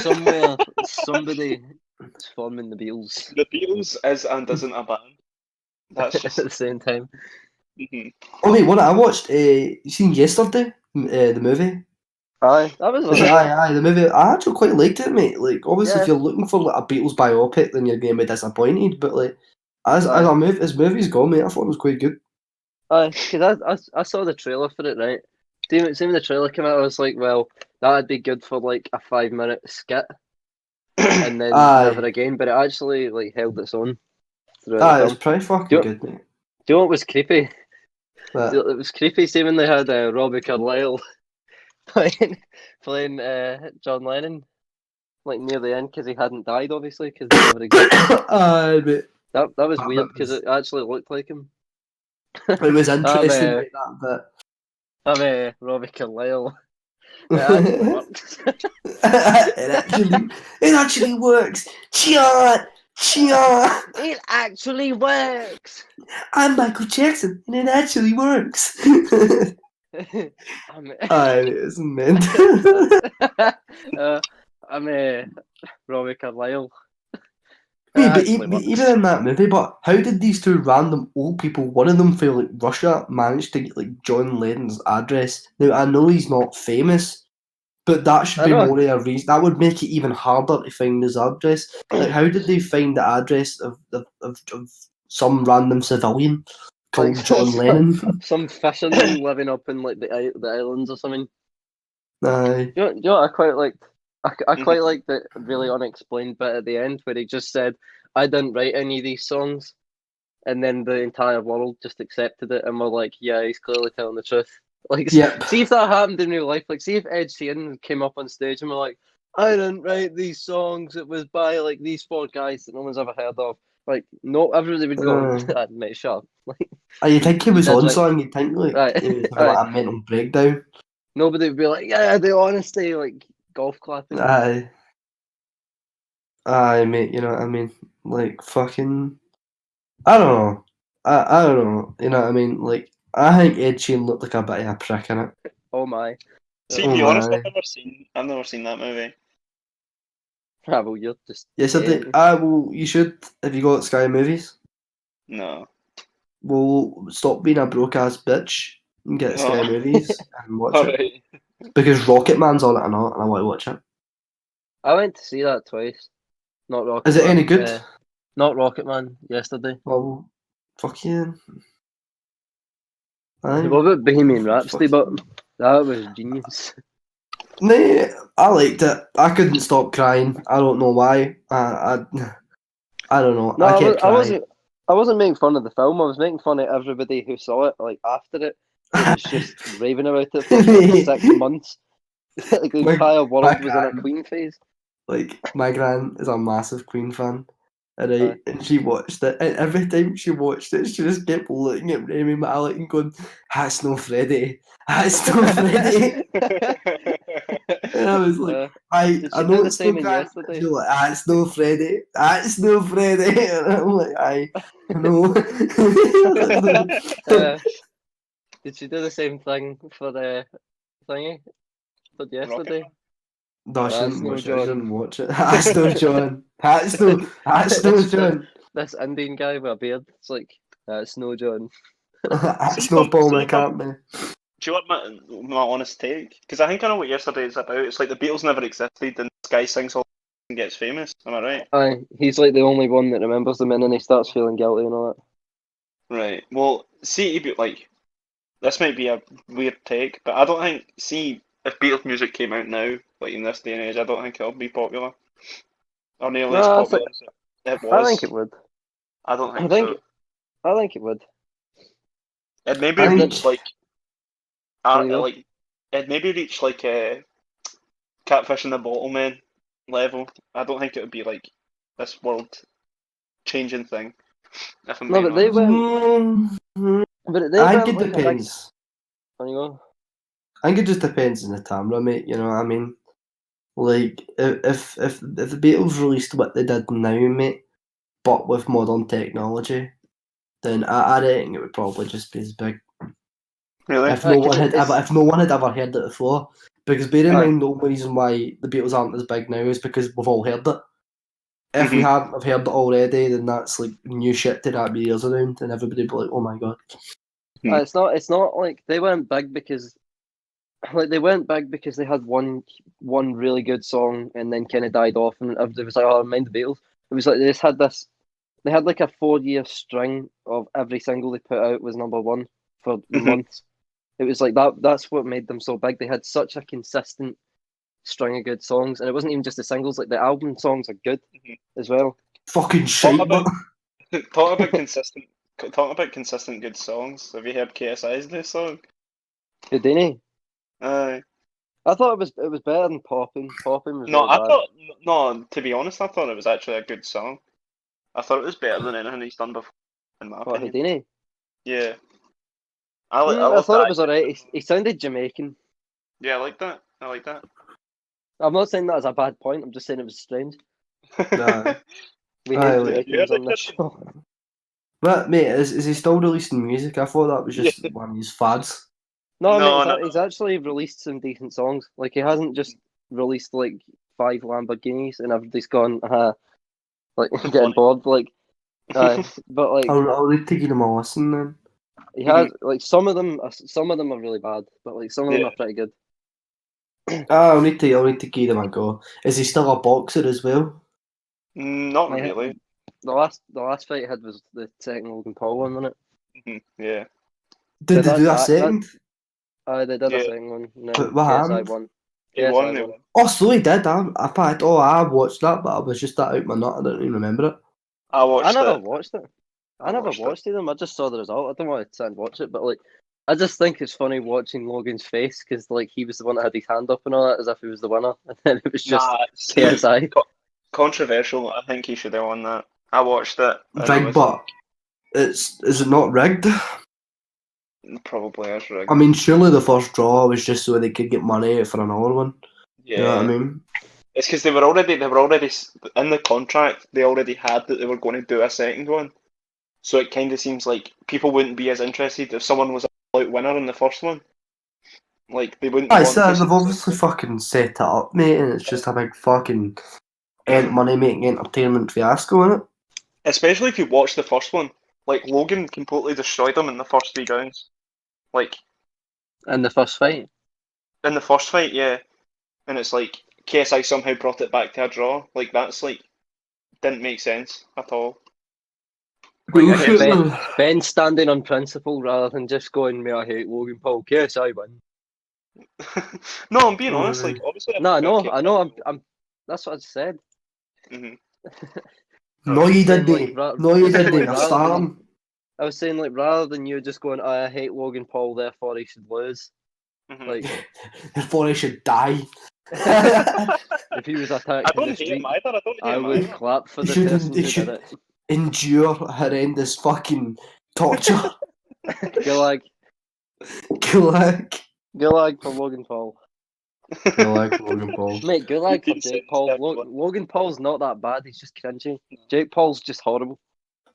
somewhere somebody is forming the Beatles The Beatles is and isn't a band. That's at just. the same time. Mhm. Oh wait, what I watched, you seen yesterday? The movie? Aye, that was alright. Aye, the movie. I actually quite liked it, mate. Like, obviously, Yeah. if you're looking for like a Beatles biopic, then you're going to be disappointed. But like, as Aye. a movie, as movies go, mate, I thought it was quite good. Aye, because I saw the trailer for it, right? See when the trailer came out, I was like, well, that'd be good for like a 5-minute skit, and then never Aye, again. But it actually like held its own throughout aye, the it was film. pretty Do fucking you, good, mate. do you know what was creepy? But It was creepy. See when they had Robbie Carlyle playing John Lennon, like near the end, because he hadn't died, obviously, because he never existed. aye, mate. That was That weird bit because was, it actually looked like him. it was interesting, I'm mate, that bit. Robbie Carlyle. actually works. it actually works. Chia, chia. It actually works. I'm Michael Jackson, and it actually works. I'm, It's mental. I'm Robbie Carlyle. Mate, but Actually works. even in that movie, but how did these two random old people, one of them from like Russia, manage to get like John Lennon's address? Now I know he's not famous, but that should I be know. more of a reason. That would make it even harder to find his address. Like, how did they find the address of some random civilian called Like John Lennon? some fisherman living up in like the islands or something. Aye. You know what I quite liked? I quite Mhm. liked the really unexplained bit at the end where he just said, "I didn't write any of these songs," and then the entire world just accepted it and were like, "Yeah, he's clearly telling the truth." Like, Yep. see if that happened in real life. Like, see if Ed Sheeran came up on stage and were like, "I didn't write these songs. It was by like these four guys that no one's ever heard of." Like, no, everybody would go, "Mate, shut up." Like, You think he you was did on right. song? You think like Right, he was having right. like a mental breakdown? Nobody would be like, "Yeah, the honesty," like golf clapping. Aye. Aye, mate. You know what I mean? Like fucking. I don't know. I don't know. You know what I mean? Like I think Ed Sheeran looked like a bit of a prick in it. Oh my. See, to Oh be honest, my. I've never seen that movie. Ah, well, you're just Yes, I gay, think. aren't you? Well, you should. Have you got Sky Movies? No. Well, stop being a broke ass bitch and get Sky Oh. Movies and watch it Alright. because Rocket Man's on it and I want to watch it. I went to see that twice. Not Rocket Is it any Man. good? Not Rocket Man yesterday. Well, fuck yeah. What Aye. about Bohemian Rhapsody? Fuck But yeah. that was genius. Nah, I liked it. I couldn't stop crying. I don't know why. I don't know. No, I kept I crying. wasn't. I wasn't making fun of the film. I was making fun of everybody who saw it. Like after it, who was just raving about it for like 6 months. Like the my entire my world was in a gran, Queen phase. my gran is a massive Queen fan, Aye. and she watched it, and every time she watched it, she just kept looking at Remy Malek and going, "That's no Freddie, that's no Freddie." And I was like, Uh, did I she know do the it's no same in Gran. And yesterday? she's like, it's no Freddie, it's no Freddie. And I'm like, I know. uh, did she do the same thing for the thingy? For Rocket yesterday? Man. No, she That's didn't no watch it. She John. didn't watch it. That's no John. That's no this John. this Indian guy with a beard. It's like that's no John. That's no Paul McCartney. Do you want my honest take? Because I think I know what yesterday is about. It's like the Beatles never existed, and this guy sings all and gets famous. Am I right? Aye, he's like the only one that remembers them, and then he starts feeling guilty and all that. Right. Well, see, like this might be a weird take, but I don't think. See, if Beatles music came out now, like in this day and age, I don't think it'll be popular or nearly as No, popular as it I think was. it would. I don't I think think so. I think it would. It maybe I Because think then reached like, there you go. it maybe reached like a Catfish in the Bottle Man level. I don't think it would be like this world changing thing. If I'm No, being but they honest. went. mm, But they I think went it like a big. depends. There you go. I think it just depends on the camera, mate. You know what I mean? Like if the Beatles released what they did now, mate, but with modern technology, then I reckon it would probably just be as big. Really? If no Because one had ever it's if no one had ever heard it before. Because bear in aye. mind the only reason why the Beatles aren't as big now is because we've all heard it. If we Mhm. hadn't have heard it already, then that's like new shit to wrap your ears around and everybody would be like, oh my god. It's not. It's not like they went big because like they went big because they had one really good song and then kind of died off and everybody was like, oh, mind the Beatles. It was like they just had this. They had like a 4 year string of every single they put out was number one for Mhm. months. It was like that. That's what made them so big. They had such a consistent string of good songs, and it wasn't even just the singles. Like the album songs are good Mhm. as well. Fucking Talk shite, about but talk about consistent. Talking about consistent good songs. Have you heard KSI's new song? Houdini. Aye. I thought it was better than Poppin'. Poppin' was No, really I bad. thought no. To be honest, I thought it was actually a good song. I thought it was better than anything he's done before, in my What opinion. Houdini? Yeah, I I love thought that it was idea. alright. He sounded Jamaican. Yeah, I like that. I like that. I'm not saying that as a bad point. I'm just saying it was strange. Nah. We Aye, hate like- Americans on this show. But mate, is he still releasing music? I thought that was just Yeah. one of his fads. No, No, mate, no, he's actually released some decent songs. Like, he hasn't just released like 5 Lamborghinis and everybody's gone, like getting Funny. bored. Like, but like I'll need to give him a listen then. he has like some of them are really bad, but like some of them Yeah. are pretty good. I'll need to give him a go. Is he still a boxer as well? Not Like, really. The last fight he had was the second Logan Paul one, wasn't it? Yeah. Did they But do a second? They did Yeah. a second one. And then But what KSI happened? won. He won. KSI They won. won. Oh, so he did. I watched that, but I was just that out my nut. I don't even remember it. I watched I never it. watched it. I I never watched it. watched them. I just saw the result. I don't want to sit and watch it, but like, I just think it's funny watching Logan's face because like he was the one that had his hand up and all that, as if he was the winner, and then it was just Nah, it's KSI. controversial. I think he should have won that. I watched it. And I Big was but is it not rigged? like, probably is rigged. I mean, surely the first draw was just so they could get money for another one. Yeah. You know what I mean? It's because they were already in the contract. They already had that they were going to do a second one. So it kind of seems like people wouldn't be as interested if someone was a out winner in the first one. Like they wouldn't I want to said see they've the obviously second fucking set it up, mate, and it's just a big fucking money-making entertainment fiasco, innit? one. Especially if you watch the first one. Like Logan completely destroyed them in the first 3 rounds. Like In the first fight. in the first fight, yeah. And it's like KSI somehow brought it back to a draw. Like that's like didn't make sense at all. Like I Okay, guess Ben standing on principle rather than just going, "May I hate Logan Paul?" KSI win. no, I'm being honest. Like obviously, I'm No, a fan of I know. KSI. I'm. That's what I said. No, I you was saying, like, didn't. No, you didn't. You're rather starting. I was saying, like, rather than you just going, "I hate Logan Paul, therefore he should lose." Like, Therefore, he should die. if he was attacked I in the don't hate him street, either. I don't hate I him would either. clap for He the should, person he who should did it. endure horrendous fucking torture. Gulag, Gulag. gulag for Logan Paul. Gulag, Logan Paul. Mate, gulag for Been Jake Paul. sentenced to Logan Paul's not that bad. He's just cringy. Jake Paul's just horrible.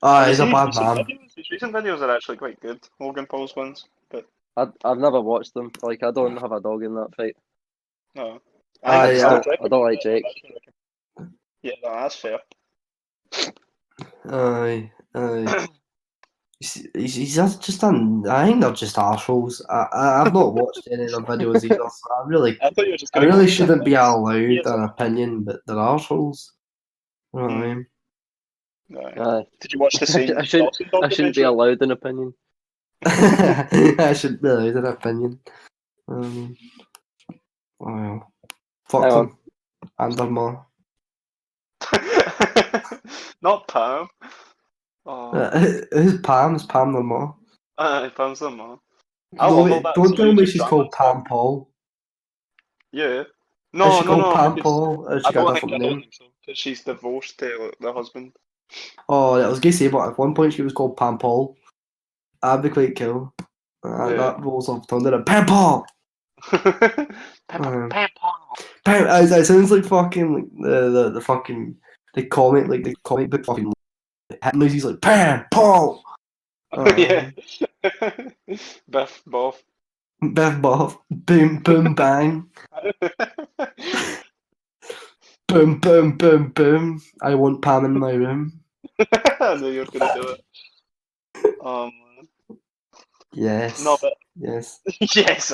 Ah, Have you he's a seen bad recent man. videos? His recent videos are actually quite good. Logan Paul's ones, but I've never watched them. Like, I don't have a dog in that fight. no. I I just yeah. don't. I don't like Jake. Yeah, no, that's fair. Aye. He's just done. I think they're just arseholes. I've not watched any of the videos either, so I thought you were just I going to really go shouldn't be allowed Yes. an opinion, but they're arseholes. You know what I mean? No. Did you watch the same I shouldn't be documentary? allowed an opinion. I shouldn't be allowed an opinion. Well, fuck Hang on. them. And their ma. Not Pam. Oh, Who's Pam? Is Pam their ma? Pam's the mom. I No, love all wait, that. don't tell me YouTube she's drama called and stuff. Pam Paul. Yeah. Is No, she called Pam because Paul? Or has she got a different name? think so. Because she's divorced to the husband. Oh, I was going to say, but at one point she was called Pam Paul. That'd be quite cool. Yeah. That rolls off the tongue, doesn't it? Pam Paul! Pam. Pam, it sounds like fucking like the fucking the comic book fucking hit noises like Pam Paul. Yeah. Biff Boff. Biff Boff, boom boom bang, boom boom boom boom. I want Pam in my room. I knew you were gonna do it. Yes. No, but Yes. yes,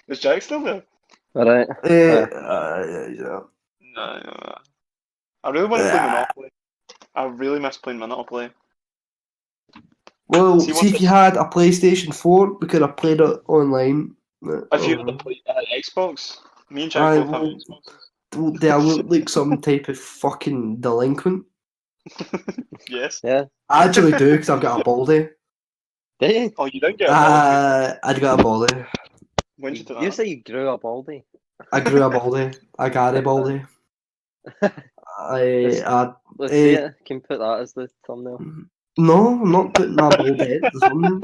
is Jack still there? Alright. Yeah. No. I really want to play Monopoly. I really miss playing Monopoly. Well, See, see if you had a PlayStation 4, we could have played it online. If you had a Xbox, me and Jack Aye, both have well, Xboxes. do I look like some type of fucking delinquent? Yes. Yeah. I actually do, because I've got a baldy. Did you? Oh, you didn't get a ball. I'd got a baldy. When did you do You that? say you grew up baldy. I grew a baldy. I got a baldy. Let's see it. Can you put that as the thumbnail? No, I'm not putting my bald head as thumbnail.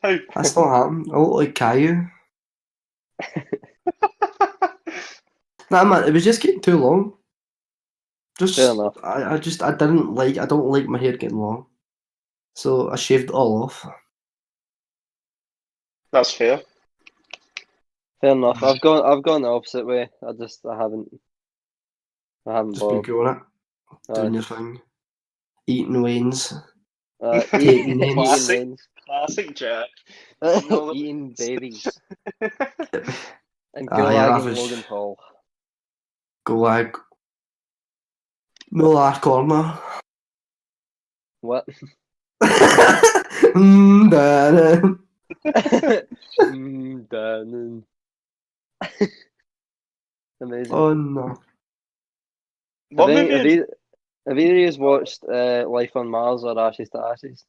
How? That's not happening. I look like Caillou. Nah, man, it was just getting too long. Just, Fair enough. I don't like my hair getting long, so I shaved it all off. That's fair. Fair enough. I've gone the opposite way. I haven't Just been bothered. growing it, doing Aye. your thing, eating wains, Eating taking names. Classic. wins. Classic Jack. No, Eating babies. And Aye, your gulagging average Logan Paul. gulag. No last corner. What? Darren. Darn. Amazing. Oh no. what movie? Have either of you watched Life on Mars or Ashes to Ashes?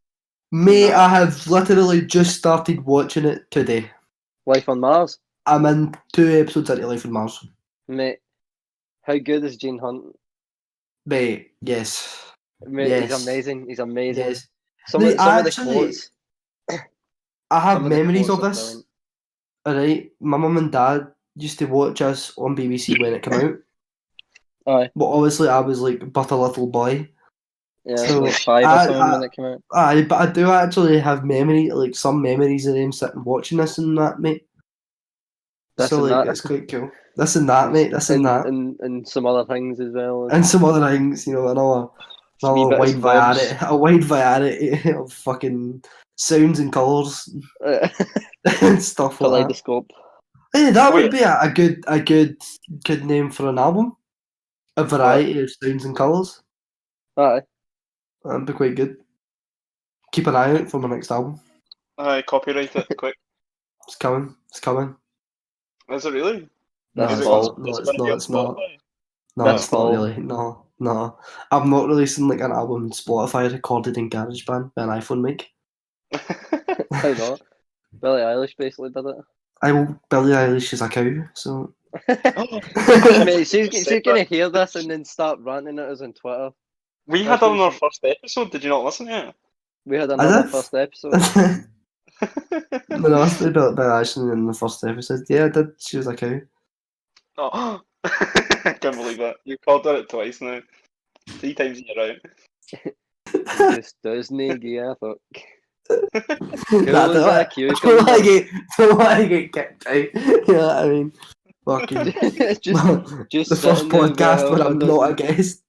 Mate, No. I have literally just started watching it today. Life on Mars? I'm in 2 episodes into Life on Mars. Mate, how good is Gene Hunt? Mate, yes. Mate, Yes. he's amazing. He's amazing. Yes. Some Mate, of the actually, quotes. I have Some of the memories quotes of are this. brilliant. Alright, my mum and dad used to watch us on BBC when it came out. Aye. But obviously I was like but a little boy. Yeah, So like 5 or something when it came out. Aye, but I do actually have some memories of them sitting watching this and that, mate. This So and like that. it's quite cool. This and that, mate, this and that. And some other things as well. And some other things, you know, Wee another bits and bobs. a wide variety of fucking sounds and colours and stuff like that. Kaleidoscope. Hey, that would Wait, be a good name for an album. A variety of sounds and colours. Aye. That'd be quite good. Keep an eye out for my next album. copyright it quick. It's coming. It's coming. Is it really? No, This Is it it's on, fall. not. No, is it it's going to be not. on It's not. Spotify? No, This it's not fall. really. No, no. I'm not releasing like an album on Spotify recorded in GarageBand by an iPhone mic. How not? Billie Eilish basically did it. Billie Eilish is a cow, so. Mate, she's Said gonna that. hear this and then start ranting at us on Twitter. We That's had her what on our she. first episode. Did you not listen to We had I another did. first episode. it? No, I listened to Billie Eilish in the first episode. Yeah, I did. She was a cow. Oh, I can't believe it. You called her it twice now. 3 times you're out. He just doesn't give a fuck. Cool Nah, as a don't cucumber. want to get kicked out. You know what I mean? Fucking just the first sitting there podcast with where half a I'm not a dozen, guest.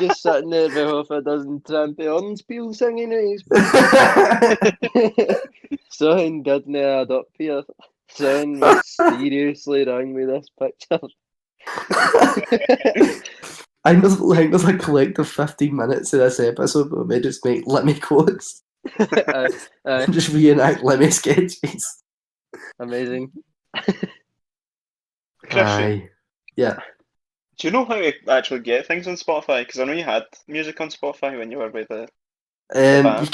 just sitting there with half a dozen trampions peel singing at his Something didn't add up here. Something was seriously wrong with this picture. I think there's a collective 15 minutes of this episode where we just make Lemmy quotes Aye, aye, and just reenact Lemmy sketches. amazing. Christian, Yeah. do you know how to actually get things on Spotify? Because I know you had music on Spotify when you were with the band.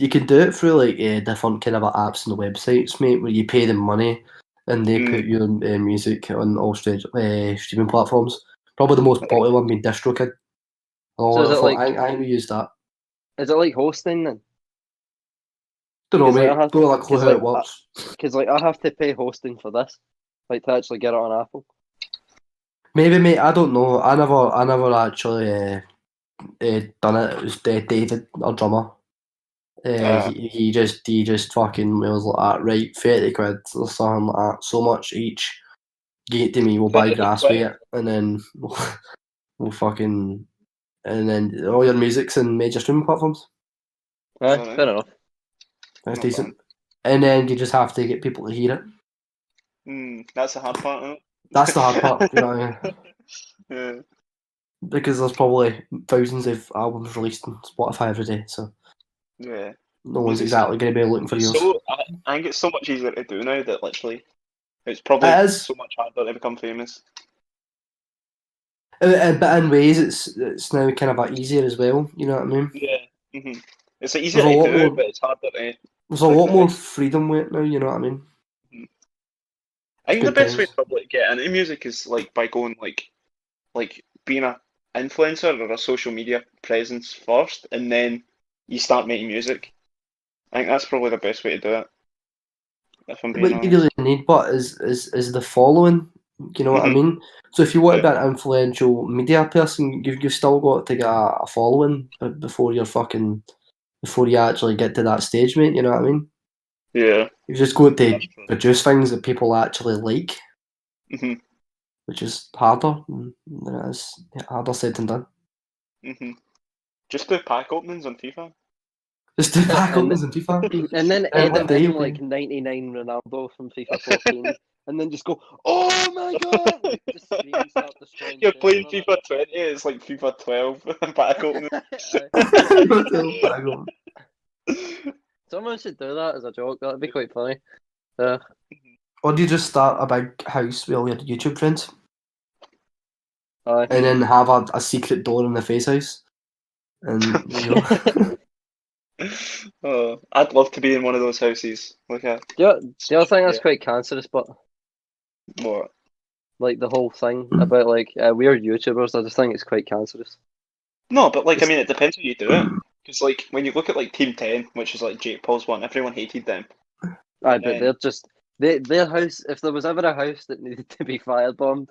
You can do it through like different kind of apps and websites, mate, where you pay them money and they put your music on all streaming platforms. Probably the most popular one being DistroKid. So is it like I we use that. is it like hosting then? Don't know, 'Cause, like, mate. I have- Don't have a clue 'cause, how like, it works. Because like I have to pay hosting for this, like to actually get it on Apple. Maybe, mate. I don't know. I never actually done it. It was David, our drummer. He just fucking was like that, right, 30 quid or something like that, so much each. Give it to me, we'll buy 30 grass quid? with it, and then we'll fucking, and then all your music's in major streaming platforms. Aye, Alright. fair enough. That's Not decent. And then you just have to get people to hear it. That's the hard part, isn't it? That's the hard part, you know what I mean? Yeah. Because there's probably thousands of albums released on Spotify every day, so Yeah. no one's Music's exactly going to be looking for yours. So I think it's so much easier to do now that literally it's probably It is. so much harder to become famous. But in ways, it's now kind of easier as well. You know what I mean? Yeah. It's like, easier There's a to lot do, more. but it's harder to. There's a lot more freedom with it now. You know what I mean? I think the Good best way times. to probably get into music is like by going like being a influencer or a social media presence first, and then you start making music. I think that's probably the best way to do it. If I'm being What you honest. really need, but is the following You know what I mean? So if you want to be an influential media person, you've still got to get a following before before you actually get to that stage, mate. You know what I mean? Yeah. You've just got to That's true. produce things that people actually like, hmm which is harder than it is harder said than done. hmm Just do pack openings on FIFA. Just do back And openings in FIFA. and then And one edit day in you'll like be 99 Ronaldo from FIFA 14, and then just go, "Oh my god!" Like just scream and start destroying You're chairs playing on FIFA 20, it's like FIFA 12 pack opening. it. back open. Someone should do that as a joke. That'd be quite funny. Uh, Or do you just start a big house with all your YouTube friends aye. and then have a secret door in the face house? And you know, Oh, I'd love to be in one of those houses. Like a The other thing that's yeah. quite cancerous, but What? like the whole thing about like weird YouTubers, I just think it's quite cancerous. No, but like I Just- mean, it depends how you do it. Because like when you look at like Team 10, which is like Jake Paul's one, everyone hated them. Aye, And but then they're just their house. If there was ever a house that needed to be firebombed,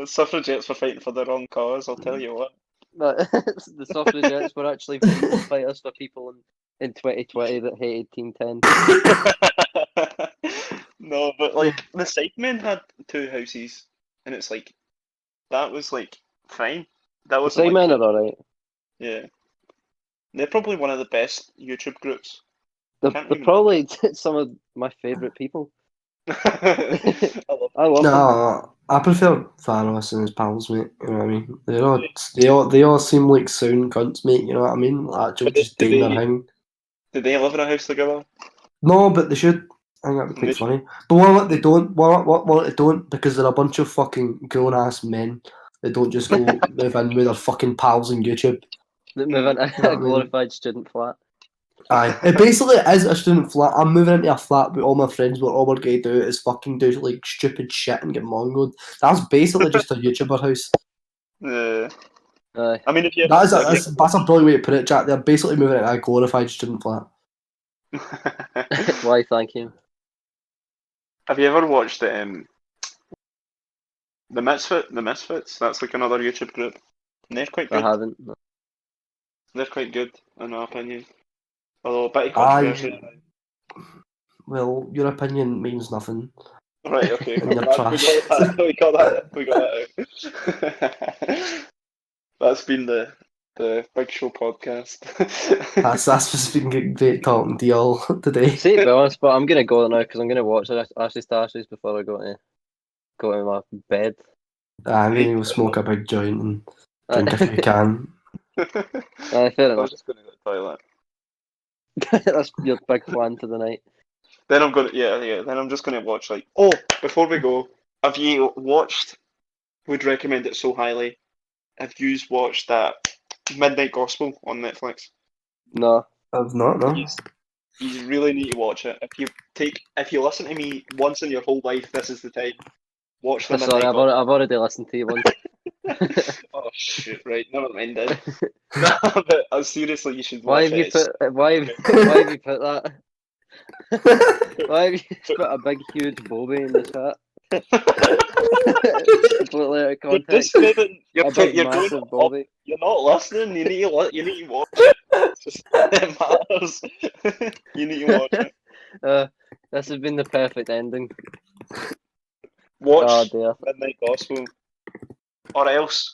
suffragettes were fighting for the wrong cause. I'll tell you what. but the suffragettes were actually freedom fighters for people in 2020 that hated Team 10. No, but like the Sidemen had two houses, and it's like that was like fine. That The wasn't like Sidemen are alright. yeah. They're probably one of the best YouTube groups. Can't They're even probably some of my favourite people. I love I love them. no, I prefer Thanos and his pals, mate. You know what I mean? They all seem like sound cunts, mate. You know what I mean? Like, But just doing their thing. did they live in a house together? No, but they should. I think that'd be They quite should. funny. But what they don't, what they don't, because they're a bunch of fucking grown ass men. They don't just go move in with their fucking pals on YouTube. That move into You know a what I mean? glorified student flat. Aye, it basically is a student flat. I'm moving into a flat with all my friends, but all we're going to do is fucking do like stupid shit and get mongoed. That's basically just a YouTuber house. Yeah. Aye. I mean, if you That is a, have you that's a brilliant way to put it, Jack. They're basically moving into a glorified student flat. Why, thank you. have you ever watched the Misfits? That's like another YouTube group. And they're quite I good. haven't. They're quite good in my opinion. Although a bit of Aye. controversy. Well, your opinion means nothing. Right, okay. And you're We trash. got that out. That's been the Big Show podcast. That's just been great talking to you all today. See, to be honest, but I'm gonna go now because I'm gonna watch Ashley Stashes before I go to my bed. I'm going to go smoke a big joint and drink if you can. Aye, fair I was enough. just going to the toilet. That's your big plan for the night. Then I'm gonna Then I'm just gonna watch like. Oh, before we go, have you watched? Would recommend it so highly. Have you watched that Midnight Gospel on Netflix? No. I've not, no. You really need to watch it. If you listen to me once in your whole life, this is the time. Watch the Sorry, Midnight I've already listened to you once. Oh shit! Right, never mind then. No, but seriously, you should Why watch have you it. put why have you put that? Why have you just put a big huge Bobby in the chat? Completely out of You're context. discrediting. A big You're going massive up. Bobby. You're not listening. You need to watch it. It's just, it matters. You need to watch it. This has been the perfect ending. Watch Oh dear. Midnight Gospel, or else.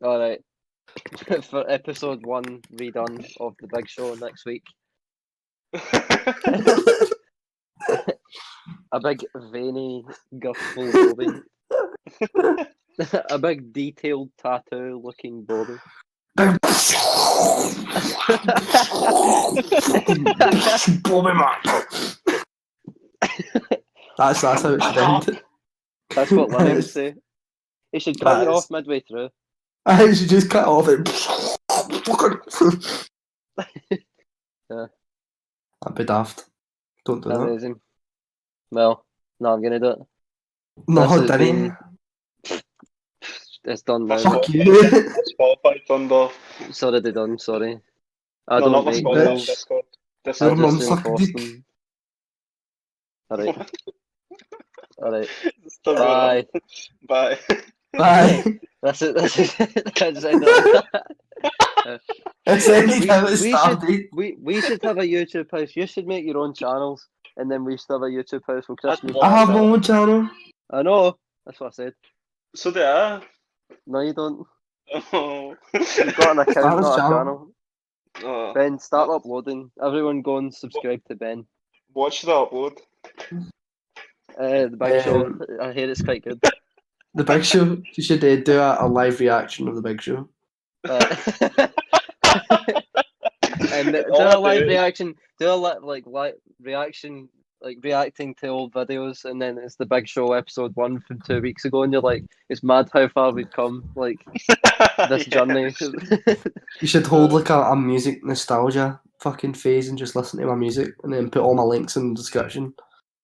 Alright. For episode 1 redone of the Big Show next week. A big veiny gutful Bobby. A big detailed tattoo looking Bobby. Bobby man. That's how it should end. That's what Lenny would say. He should cut you That is- off midway through. I should just cut off it. Yeah. That'd be daft. Don't do that. Amazing. Well, no, I'm gonna do it. No, This has Danny. It's done now. Fuck you. Spotify turned off. Sorry, they done. Sorry. I No, don't not my make Spotify. rules. Discord. I You're just non-suck enforce dick. them. Alright. Alright. Still going on. Bye. Bye. Bye. That's it. That's it. That's it. It's any time it we should started. we should have a YouTube house. You should make your own channels, and then we should have a YouTube house with Chris. I'd Meets love I have Barbara. my own channel. I know. That's what I said. So do I. No, you don't. Oh. You've got an account, Start his not a channel. channel. Oh. Ben, start uploading. Everyone go and subscribe to Ben. Watch the upload. The Big Show. Um, I hear it's quite good. The Big Show. You should do a live reaction of the Big Show. And do All a I live do- reaction. Do a live reaction, like reacting to old videos, and then it's the Big Show episode 1 from 2 weeks ago, and you're like, it's mad how far we've come. Like this Yeah. journey. You should hold like a music nostalgia fucking phase and just listen to my music and then put all my links in the description.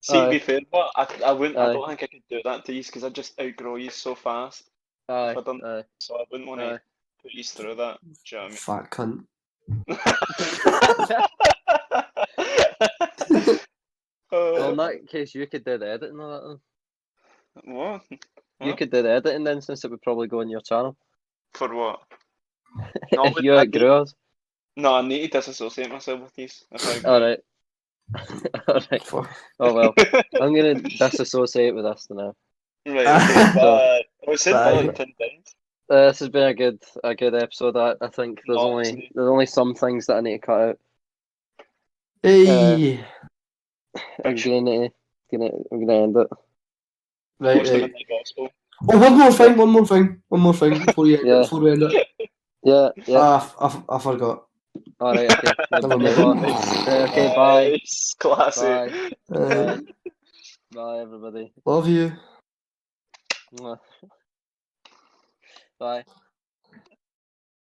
See, to Aye. be fair, but I wouldn't. I Aye. don't think I could do that to you because I just outgrow you so fast. Aye, If I don't, aye. so I wouldn't want to Aye. put you through that. Do you know Fat cunt. Well, in what I that case, you could do the editing of that. Then. what? You Huh? could do the editing then, since it would probably go on your channel. For what? No, If you I outgrew us. No, I need to disassociate myself with these. If I All right. All right. Fuck. Oh well. I'm gonna disassociate with us now. Right. Okay. So- Bye. I said Bye. bye like 10 times. This has been a good episode. I think there's No, only some things that I need to cut out. Hey. I'm gonna end it. Right, Watch the right. Midnight Gospel. Oh, one more thing before you end Yeah. it. Before we end it. Yeah. I forgot. All right. Okay. Never mind. Okay. Bye. Nice. Classic. Bye. Uh, Bye, everybody. love you. Mwah. Bye.